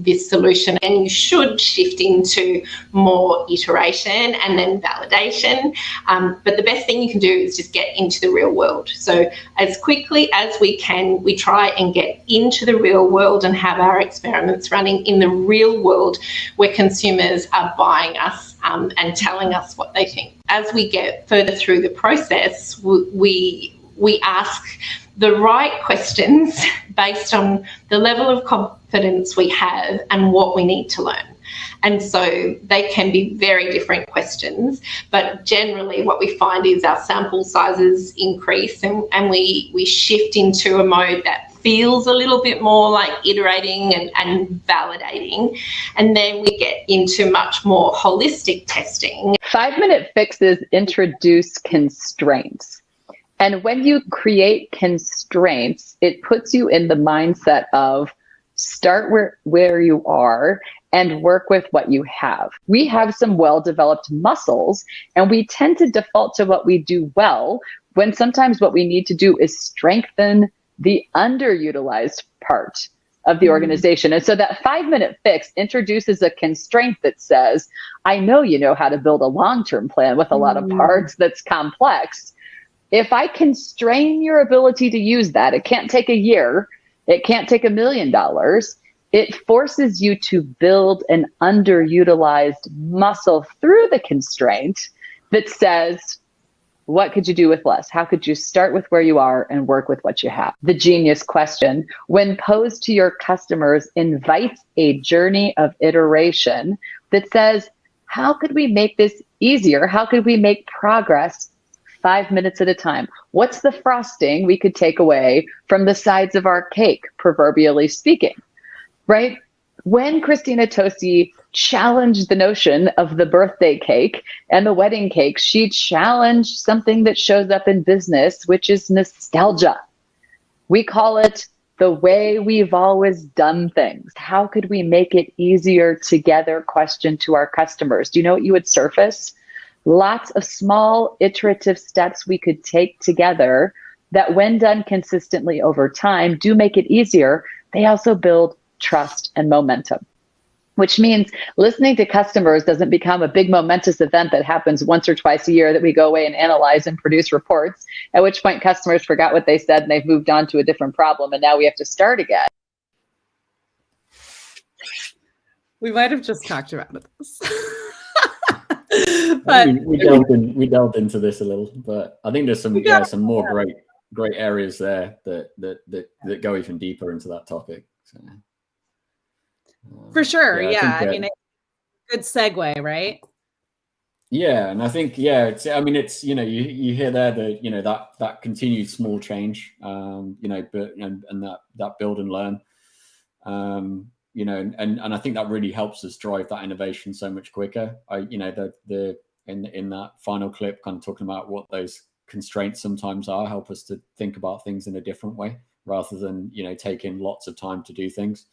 this solution. And you should shift into more iteration and then validation, but the best thing you can do is just get into the real world. So as quickly as we can, we try and get into the real world and have our experiments running in the real world where consumers are buying us and telling us what they think. As we get further through the process, we ask the right questions based on the level of confidence we have and what we need to learn. And so they can be very different questions, but generally what we find is our sample sizes increase and we shift into a mode that feels a little bit more like iterating and validating. And then we get into much more holistic testing.
5-minute fixes introduce constraints. And when you create constraints, it puts you in the mindset of start where you are and work with what you have. We have some well-developed muscles, and we tend to default to what we do well, when sometimes what we need to do is strengthen the underutilized part of the organization. And so that 5-minute fix introduces a constraint that says, I know you know how to build a long-term plan with a lot of parts that's complex. If I constrain your ability to use that, it can't take a year, it can't take $1 million. It forces you to build an underutilized muscle through the constraint that says, what could you do with less? How could you start with where you are and work with what you have? The genius question, when posed to your customers, invites a journey of iteration that says, how could we make this easier? How could we make progress 5 minutes at a time? What's the frosting we could take away from the sides of our cake, proverbially speaking, right? When Christina Tosi challenged the notion of the birthday cake and the wedding cake, she challenged something that shows up in business, which is nostalgia. We call it the way we've always done things. How could we make it easier together? Question to our customers. Do you know what you would surface? Lots of small iterative steps we could take together that, when done consistently over time, do make it easier. They also build trust and momentum, which means listening to customers doesn't become a big momentous event that happens once or twice a year that we go away and analyze and produce reports, at which point customers forgot what they said and they've moved on to a different problem and now we have to start again.
We might have just talked about this. But
we delved into this a little, but I think there's some more great areas there that go even deeper into that topic. So,
for sure, I mean, good segue, right?
Yeah, and I think it's you hear there that continued small change, but and that build and learn, and I think that really helps us drive that innovation so much quicker. In that final clip, kind of talking about what those constraints sometimes are, help us to think about things in a different way rather than taking lots of time to do things.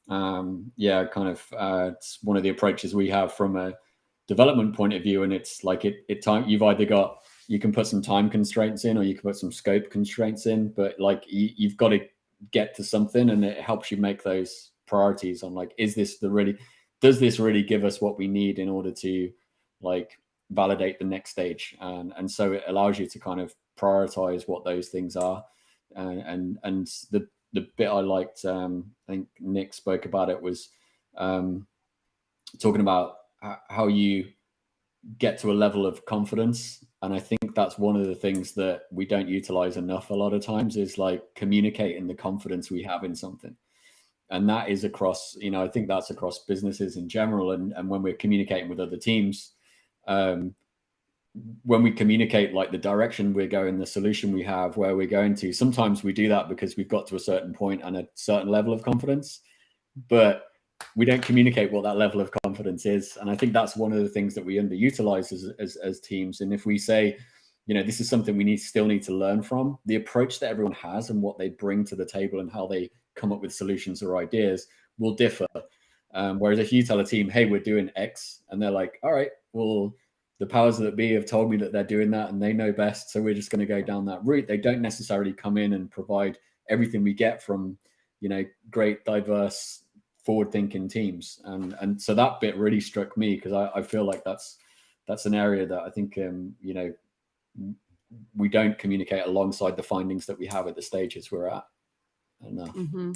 It's one of the approaches we have from a development point of view, and it's like you can put some time constraints in or you can put some scope constraints in, but like you've got to get to something, and it helps you make those priorities on like, does this really give us what we need in order to like validate the next stage, and so it allows you to kind of prioritize what those things are, and the bit I liked, I think Nick spoke about it, was talking about how you get to a level of confidence. And I think that's one of the things that we don't utilize enough a lot of times, is like communicating the confidence we have in something. And that is across, I think that's across businesses in general. And when we're communicating with other teams, when we communicate like the direction we're going, the solution we have, where we're going to, sometimes we do that because we've got to a certain point and a certain level of confidence, but we don't communicate what that level of confidence is. And I think that's one of the things that we underutilize as teams. And if we say, this is something we still need to learn from, the approach that everyone has and what they bring to the table and how they come up with solutions or ideas will differ. Whereas if you tell a team, hey, we're doing X, and they're like, all right, well, the powers that be have told me that they're doing that and they know best, so we're just going to go down that route. They don't necessarily come in and provide everything we get from, great, diverse, forward-thinking teams. And so that bit really struck me, because I feel like that's an area that I think, we don't communicate alongside the findings that we have at the stages we're at enough.
Mm-hmm.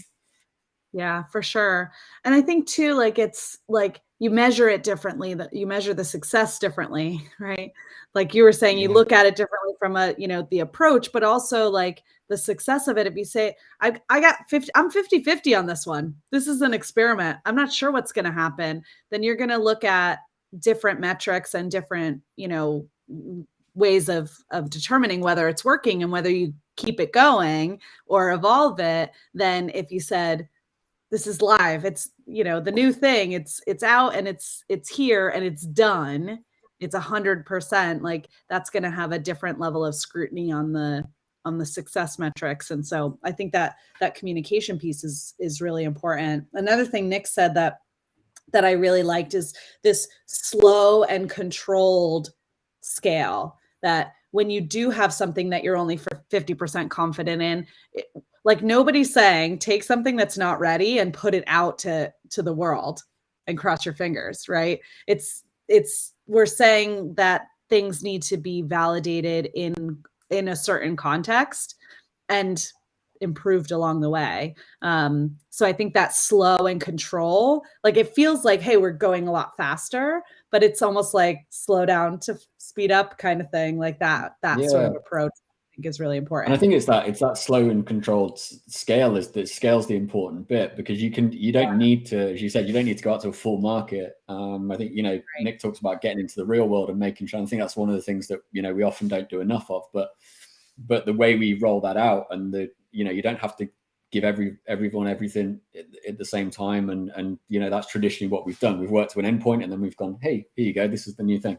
Yeah, for sure. And I think too, like, it's like you measure it differently, that you measure the success differently, right? Like you were saying, you look at it differently from the approach, but also like the success of it. If you say, I'm 50-50 on this one, this is an experiment, I'm not sure what's going to happen, then you're going to look at different metrics and different, ways of determining whether it's working and whether you keep it going or evolve it. Then if you said, this is live, it's, the new thing, it's out and it's here and it's done, it's 100%, like that's going to have a different level of scrutiny on the success metrics. And so I think that communication piece is really important. Another thing Nick said that I really liked is this slow and controlled scale, that when you do have something that you're only for 50% confident in, like nobody's saying take something that's not ready and put it out to the world and cross your fingers, right? We're saying that things need to be validated in a certain context and improved along the way. So I think that slow and control, like it feels like, hey, we're going a lot faster, but it's almost like slow down to speed up kind of thing, like that sort of approach I think is really important.
And I think it's that slow and controlled scale scale's the important bit, because you don't need to, as you said, you don't need to go out to a full market. I think, Nick talks about getting into the real world and making sure, I think that's one of the things that, we often don't do enough of, but the way we roll that out, and you don't have to give everyone everything at the same time. And that's traditionally what we've done. We've worked to an endpoint and then we've gone, hey, here you go, this is the new thing.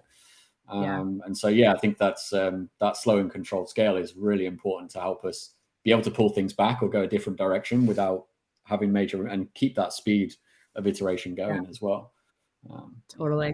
And so, I think that's that slow and controlled scale is really important to help us be able to pull things back or go a different direction without having major, and keep that speed of iteration going as well.
Totally.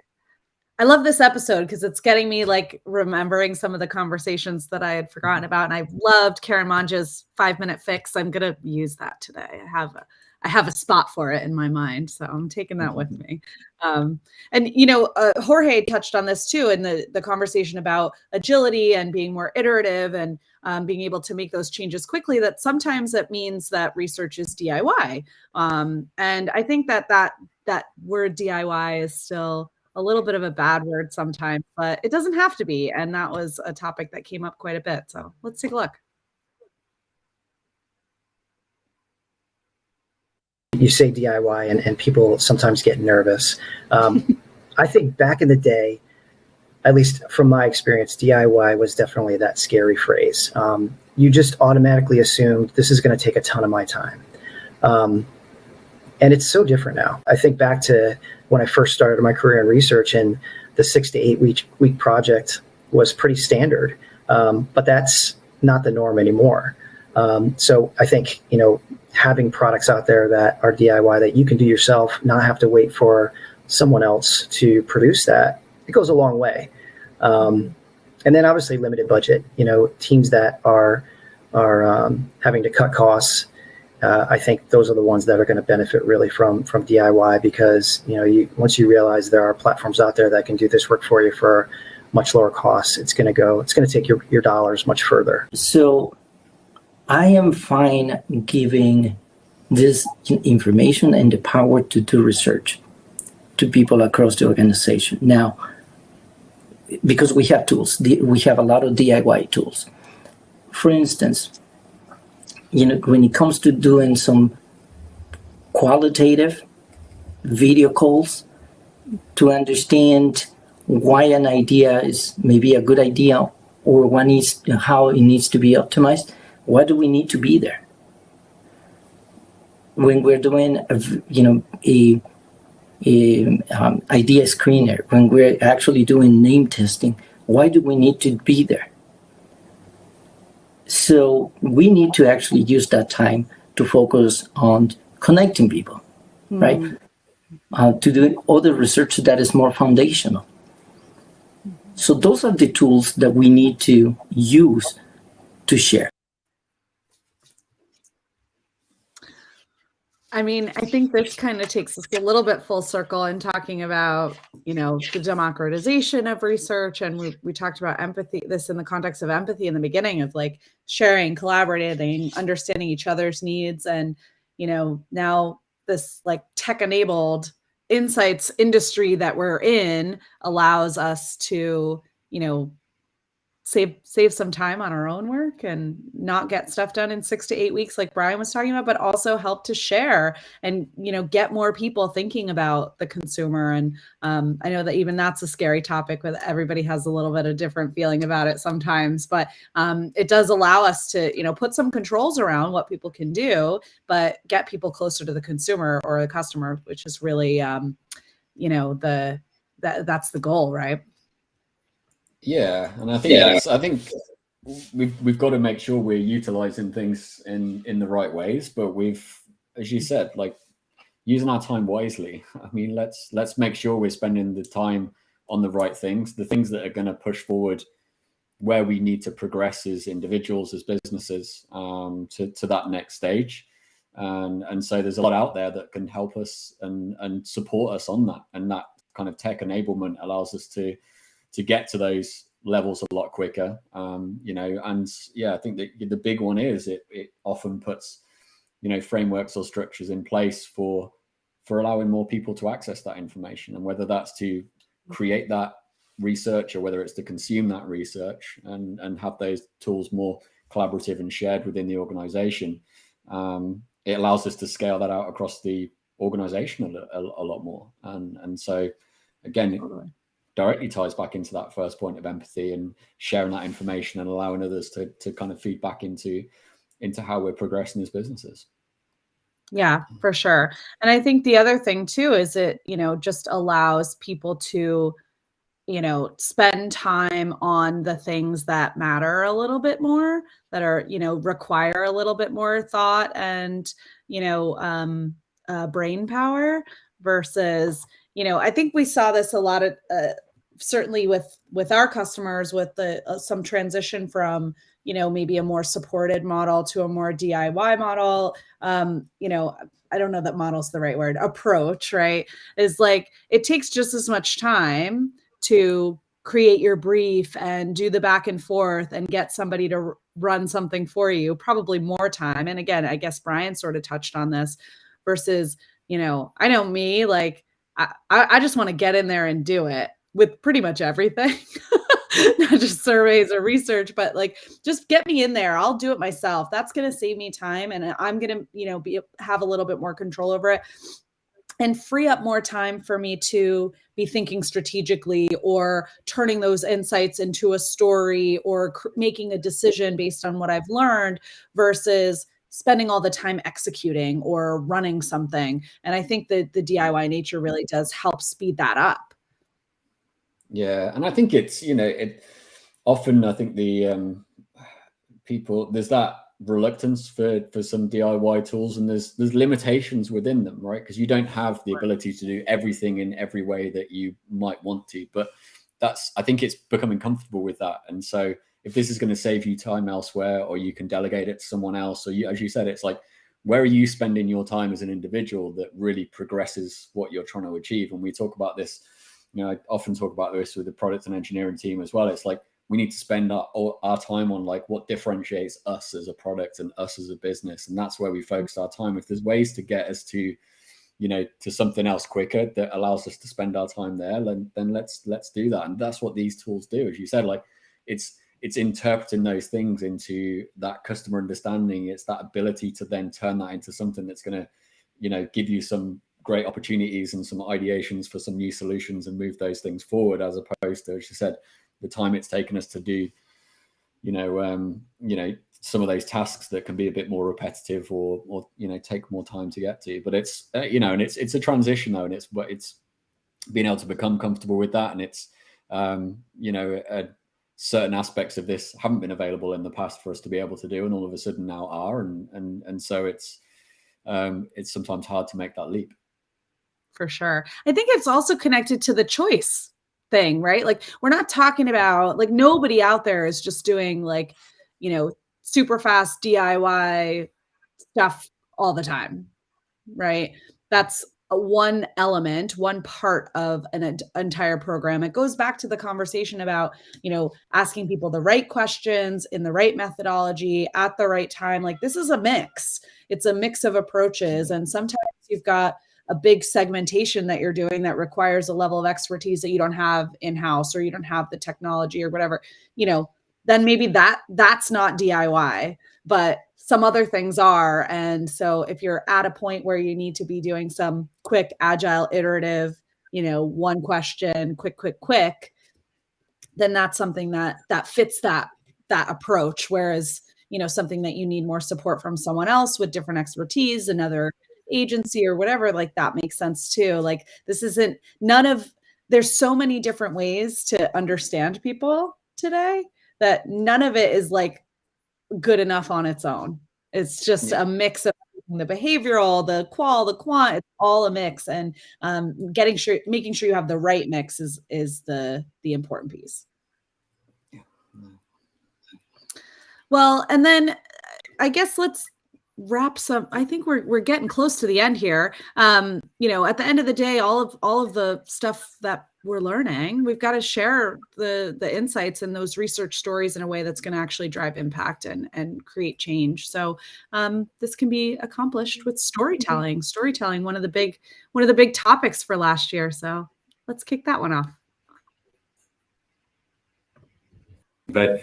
I love this episode because it's getting me like remembering some of the conversations that I had forgotten about. And I loved Karen Manja's 5-minute fix. I'm going to use that today. I have a spot for it in my mind, so I'm taking that with me. And, you know, Jorge touched on this too in the conversation about agility and being more iterative and being able to make those changes quickly, that sometimes that means that research is DIY. And I think that word DIY is still a little bit of a bad word sometimes, but it doesn't have to be. And that was a topic that came up quite a bit. So let's take a look.
You say DIY and people sometimes get nervous. I think back in the day, at least from my experience, DIY was definitely that scary phrase. You just automatically assumed this is going to take a ton of my time. And it's so different now. I think back to when I first started my career in research, and the 6 to 8 week project was pretty standard, but that's not the norm anymore. So I think, you know, having products out there that are DIY that you can do yourself, not have to wait for someone else to produce that, it goes a long way. And then obviously limited budget, you know, teams that are having to cut costs. I think those are the ones that are going to benefit really from DIY, because, you know, once you realize there are platforms out there that can do this work for you for much lower costs, it's going to take your dollars much further.
So I am fine giving this information and the power to do research to people across the organization. Now, because we have tools, we have a lot of DIY tools. For instance, you know, when it comes to doing some qualitative video calls to understand why an idea is maybe a good idea or how it needs to be optimized, why do we need to be there? When we're doing idea screener, when we're actually doing name testing, why do we need to be there? So we need to actually use that time to focus on connecting people, right? To do other research that is more foundational. So those are the tools that we need to use to share.
I mean, I think this kind of takes us a little bit full circle in talking about, you know, the democratization of research. And we talked about empathy, this in the context of empathy in the beginning, of like sharing, collaborating, understanding each other's needs. And, you know, now this like tech-enabled insights industry that we're in allows us to, you know, save some time on our own work and not get stuff done in 6 to 8 weeks like Brian was talking about, but also help to share and, you know, get more people thinking about the consumer. And I know that even that's a scary topic, but everybody has a little bit of different feeling about it sometimes, but it does allow us to, you know, put some controls around what people can do, but get people closer to the consumer or the customer, which is really, you know, that's the goal, right?
Yeah, and I think we've got to make sure we're utilizing things in the right ways, but as you said, like using our time wisely. I mean, let's make sure we're spending the time on the right things, the things that are going to push forward where we need to progress as individuals, as businesses, to that next stage. And so there's a lot out there that can help us and support us on that. And that kind of tech enablement allows us to get to those levels a lot quicker, you know. And yeah, I think that the big one is it often puts, you know, frameworks or structures in place for allowing more people to access that information, and whether that's to create that research or whether it's to consume that research and have those tools more collaborative and shared within the organization. It allows us to scale that out across the organization a lot more. And so again, it directly ties back into that first point of empathy and sharing that information and allowing others to kind of feed back into how we're progressing as businesses.
Yeah, for sure. And I think the other thing too is it, you know, just allows people to spend time on the things that matter a little bit more, that are, require a little bit more thought and, brain power versus, I think we saw this a lot of, certainly with our customers, with the some transition from, maybe a more supported model to a more DIY model. I don't know that model's the right word, approach, right? Is like, it takes just as much time to create your brief and do the back and forth and get somebody to run something for you, probably more time. And again, I guess Brian sort of touched on this versus, I know me, like, I just want to get in there and do it with pretty much everything, not just surveys or research, but like, just get me in there. I'll do it myself. That's going to save me time. And I'm going to, have a little bit more control over it and free up more time for me to be thinking strategically or turning those insights into a story or making a decision based on what I've learned versus spending all the time executing or running something. And I think that the DIY nature really does help speed that up.
Yeah, and I think it's, often I think the people, there's that reluctance for some DIY tools, and there's limitations within them, right? Because you don't have the ability to do everything in every way that you might want to. But I think it's becoming comfortable with that. And so if this is going to save you time elsewhere, or you can delegate it to someone else, or as you said, it's like, where are you spending your time as an individual that really progresses what you're trying to achieve? And we talk about this, I often talk about this with the product and engineering team as well. It's like, we need to spend our time on like what differentiates us as a product and us as a business. And that's where we focus our time. If there's ways to get us to, to something else quicker that allows us to spend our time there, then let's do that. And that's what these tools do. As you said, like it's interpreting those things into that customer understanding. It's that ability to then turn that into something that's going to, give you some great opportunities and some ideations for some new solutions and move those things forward, as opposed to, as you said, the time it's taken us to do, some of those tasks that can be a bit more repetitive or take more time to get to. But it's, and it's a transition though, and it's being able to become comfortable with that. And it's, certain aspects of this haven't been available in the past for us to be able to do, and all of a sudden now are. And so it's sometimes hard to make that leap.
For sure. I think it's also connected to the choice thing, right? Like, we're not talking about, like, nobody out there is just doing like, super fast DIY stuff all the time, right? That's one element, one part of an entire program. It goes back to the conversation about, asking people the right questions in the right methodology at the right time. Like, this is a mix. It's a mix of approaches. And sometimes you've got a big segmentation that you're doing that requires a level of expertise that you don't have in-house, or you don't have the technology or whatever, then maybe that's not DIY, but some other things are. And so if you're at a point where you need to be doing some quick, agile, iterative, one question, quick, then that's something that fits that approach. Whereas, something that you need more support from someone else with different expertise, another agency or whatever, like, that makes sense too. Like, this isn't there's so many different ways to understand people today that none of it is like good enough on its own. It's just a mix of the behavioral, the qual, the quant, it's all a mix. And making sure you have the right mix is the important piece. Well, and then I guess let's wrap some. I think we're getting close to the end here. At the end of the day, all of the stuff that we're learning, we've got to share the insights and those research stories in a way that's going to actually drive impact and create change. So this can be accomplished with storytelling. Storytelling, one of the big topics for last year. So let's kick that one off.
But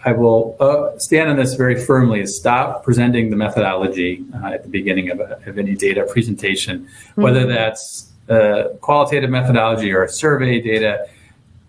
I will stand on this very firmly: is stop presenting the methodology at the beginning of any data presentation, whether that's qualitative methodology or survey data.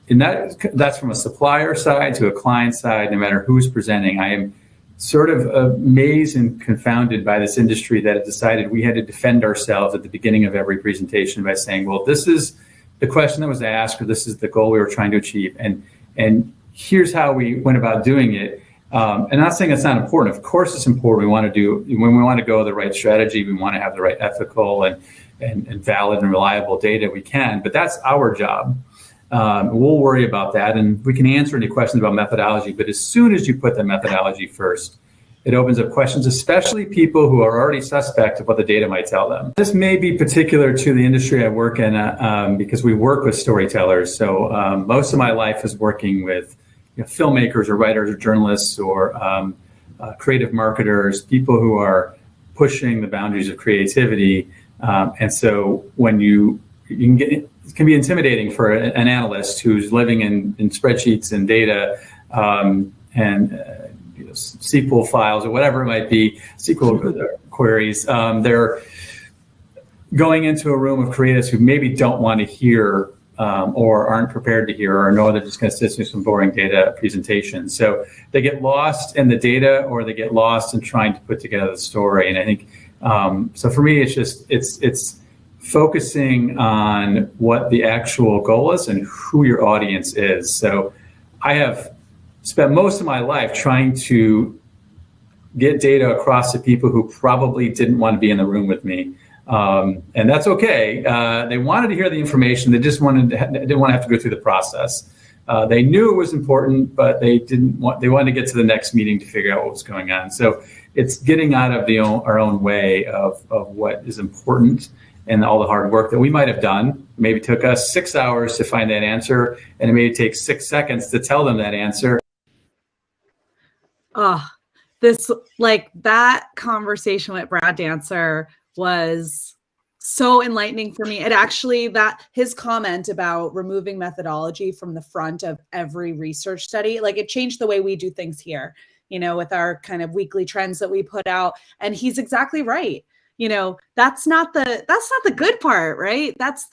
And that's from a supplier side to a client side, no matter who's presenting. I am sort of amazed and confounded by this industry that had decided we had to defend ourselves at the beginning of every presentation by saying, well, this is the question that was asked, or this is the goal we were trying to achieve, and here's how we went about doing it. And not saying it's not important. Of course, it's important. When we want to go the right strategy, we want to have the right ethical and valid and reliable data we can. But that's our job. We'll worry about that, and we can answer any questions about methodology. But as soon as you put the methodology first, it opens up questions, especially people who are already suspect of what the data might tell them. This may be particular to the industry I work in because we work with storytellers. So most of my life is working with filmmakers or writers or journalists or creative marketers, people who are pushing the boundaries of creativity. And so when you can get, it can be intimidating for an analyst who's living in spreadsheets and data and SQL files or whatever it might be, SQL queries. They're going into a room of creatives who maybe don't want to hear or aren't prepared to hear or know they're just going to sit through some boring data presentation. So they get lost in the data or they get lost in trying to put together the story. And I think, so for me, it's focusing on what the actual goal is and who your audience is. So I have spent most of my life trying to get data across to people who probably didn't want to be in the room with me. And that's okay. They wanted to hear the information. They just didn't want to have to go through the process. They knew it was important, but they wanted to get to the next meeting to figure out what was going on. So it's getting out of our own way of what is important and all the hard work that we might have done. Maybe took us 6 hours to find that answer, and it may take 6 seconds to tell them that answer.
That conversation with Brad Dancer was so enlightening for me. It actually, his comment about removing methodology from the front of every research study, it changed the way we do things here, with our kind of weekly trends that we put out. And he's exactly right. That's not the good part, right? That's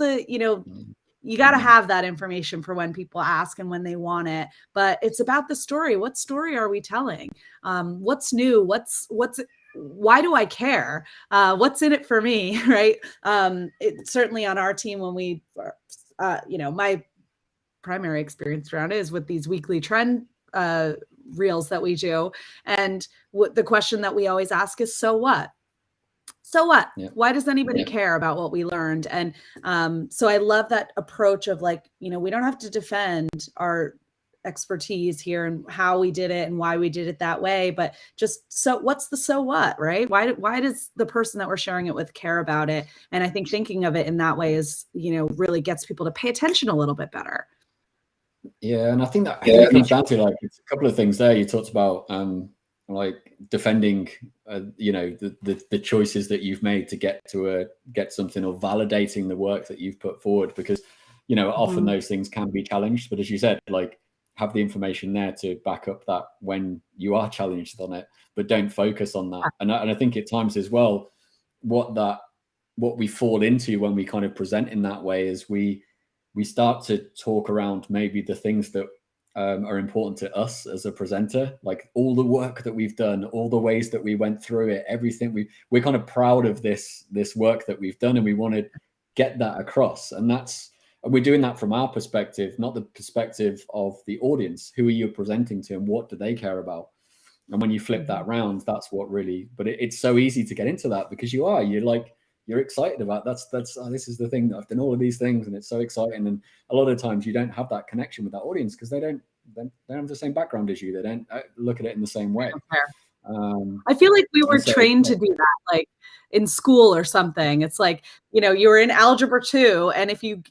you got to have that information for when people ask and when they want it, but it's about the story. What story are we telling? What's new? Why do I care? What's in it for me, right? It's certainly on our team when we, my primary experience around it is with these weekly trend reels that we do. And the question that we always ask is, so what? So what? Yeah. Why does anybody care about what we learned? And so I love that approach of we don't have to defend our expertise here and how we did it and why we did it that way, but what's the so what, right? Why does the person that we're sharing it with care about it? And I think thinking of it in that way is, really gets people to pay attention a little bit better.
Yeah, and I think that it comes down to it's a couple of things there. You talked about defending the choices that you've made to get something, or validating the work that you've put forward, because often those things can be challenged, but as you said, have the information there to back up that when you are challenged on it, but don't focus on that. And I think at times as well, what we fall into when we kind of present in that way is we start to talk around maybe the things that are important to us as a presenter, like all the work that we've done, all the ways that we went through it, everything. We're kind of proud of this work that we've done, and we want to get that across. And we're doing that from our perspective, not the perspective of the audience. Who are you presenting to, and what do they care about? And when you flip that round, that's what really. But it's so easy to get into that because you're excited about this is the thing that I've done all of these things, and it's so exciting. And a lot of times you don't have that connection with that audience because they don't have the same background as you. They don't look at it in the same way.
I feel like we were trained to do that, in school or something. It's you were in algebra 2, and if you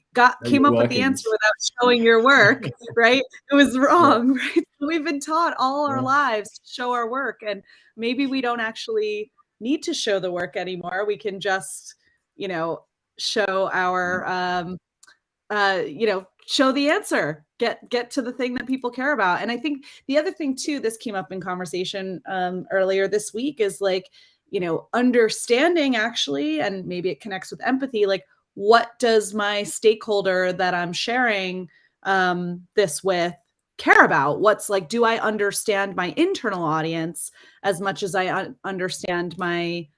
came up with the answer without showing your work, right, it was wrong, right? We've been taught all our lives to show our work, and maybe we don't actually need to show the work anymore. We can just, show our, show the answer, get to the thing that people care about. And I think the other thing too, this came up in conversation earlier this week, is understanding actually, and maybe it connects with empathy, what does my stakeholder that I'm sharing this with care about? What's do I understand my internal audience as much as I understand my,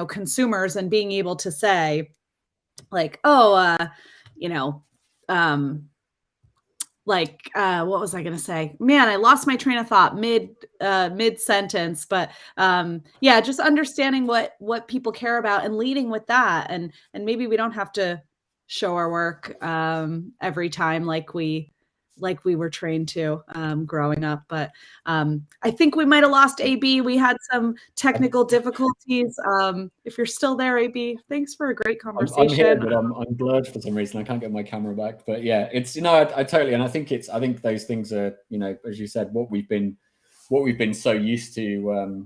consumers, and being able to say what was I going to say? Man, I lost my train of thought mid sentence, but yeah, just understanding what people care about and leading with that. And maybe we don't have to show our work every time like we were trained to growing up. But I think we might have lost AB. We had some technical difficulties. If you're still there, AB, thanks for a great conversation.
I'm here, but I'm blurred for some reason. I can't get my camera back. But yeah, it's I totally, and I think those things are, as you said, what we've been so used to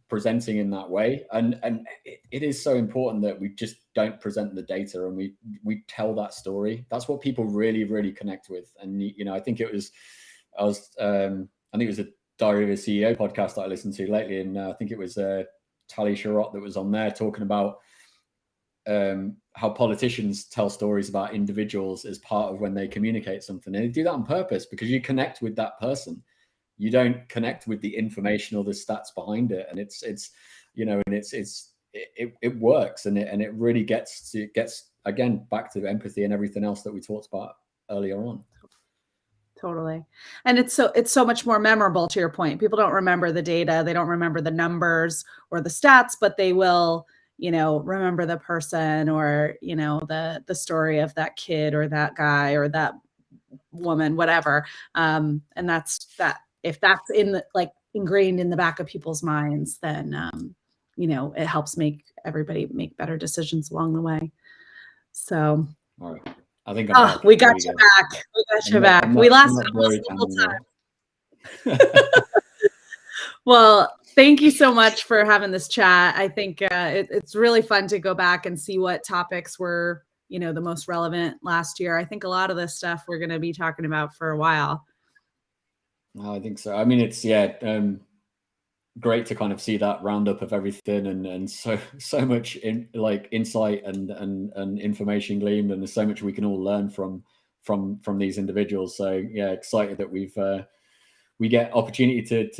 presenting in that way, and it is so important that we just don't present the data and we tell that story. That's what people really, really connect with. And I think it was a Diary of a CEO podcast that I listened to lately, and I think it was Tali Sharot that was on there talking about how politicians tell stories about individuals as part of when they communicate something, and they do that on purpose because you connect with that person. You don't connect with the information or the stats behind it, and it works, and it really gets again back to empathy and everything else that we talked about earlier on.
Totally. And it's so much more memorable, to your point. People don't remember the data, they don't remember the numbers or the stats, but they will, remember the person or, the story of that kid or that guy or that woman, whatever. And that's that. If that's ingrained in the back of people's minds, then it helps everybody make better decisions along the way. So,
all right. I think
we got you back. We got you back. We lasted almost the whole time. Well, thank you so much for having this chat. I think it's really fun to go back and see what topics were, the most relevant last year. I think a lot of this stuff we're going to be talking about for a while.
I think so. I mean, it's great to kind of see that roundup of everything and so much insight and information gleaned, and there's so much we can all learn from these individuals. So yeah, excited that we get opportunity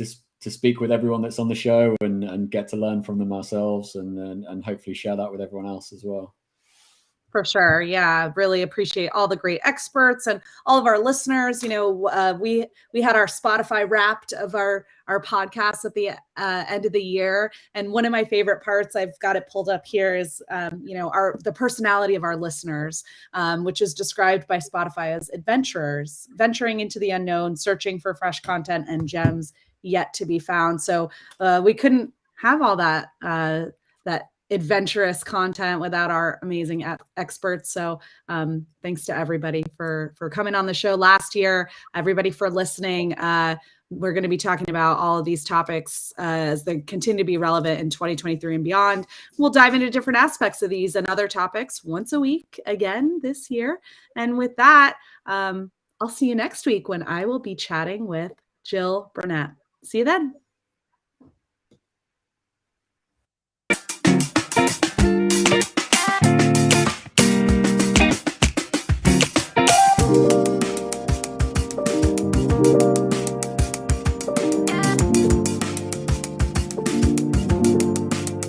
to speak with everyone that's on the show and get to learn from them ourselves and hopefully share that with everyone else as well.
For sure. Yeah. Really appreciate all the great experts and all of our listeners. We had our Spotify Wrapped of our podcast at the end of the year. And one of my favorite parts, I've got it pulled up here, is, the personality of our listeners, which is described by Spotify as adventurers, venturing into the unknown, searching for fresh content and gems yet to be found. So we couldn't have all that adventurous content without our amazing experts. So thanks to everybody for coming on the show last year, everybody for listening. We're going to be talking about all of these topics as they continue to be relevant in 2023 and beyond. We'll dive into different aspects of these and other topics once a week again this year. And with that, I'll see you next week when I will be chatting with Jill Burnett. See you then.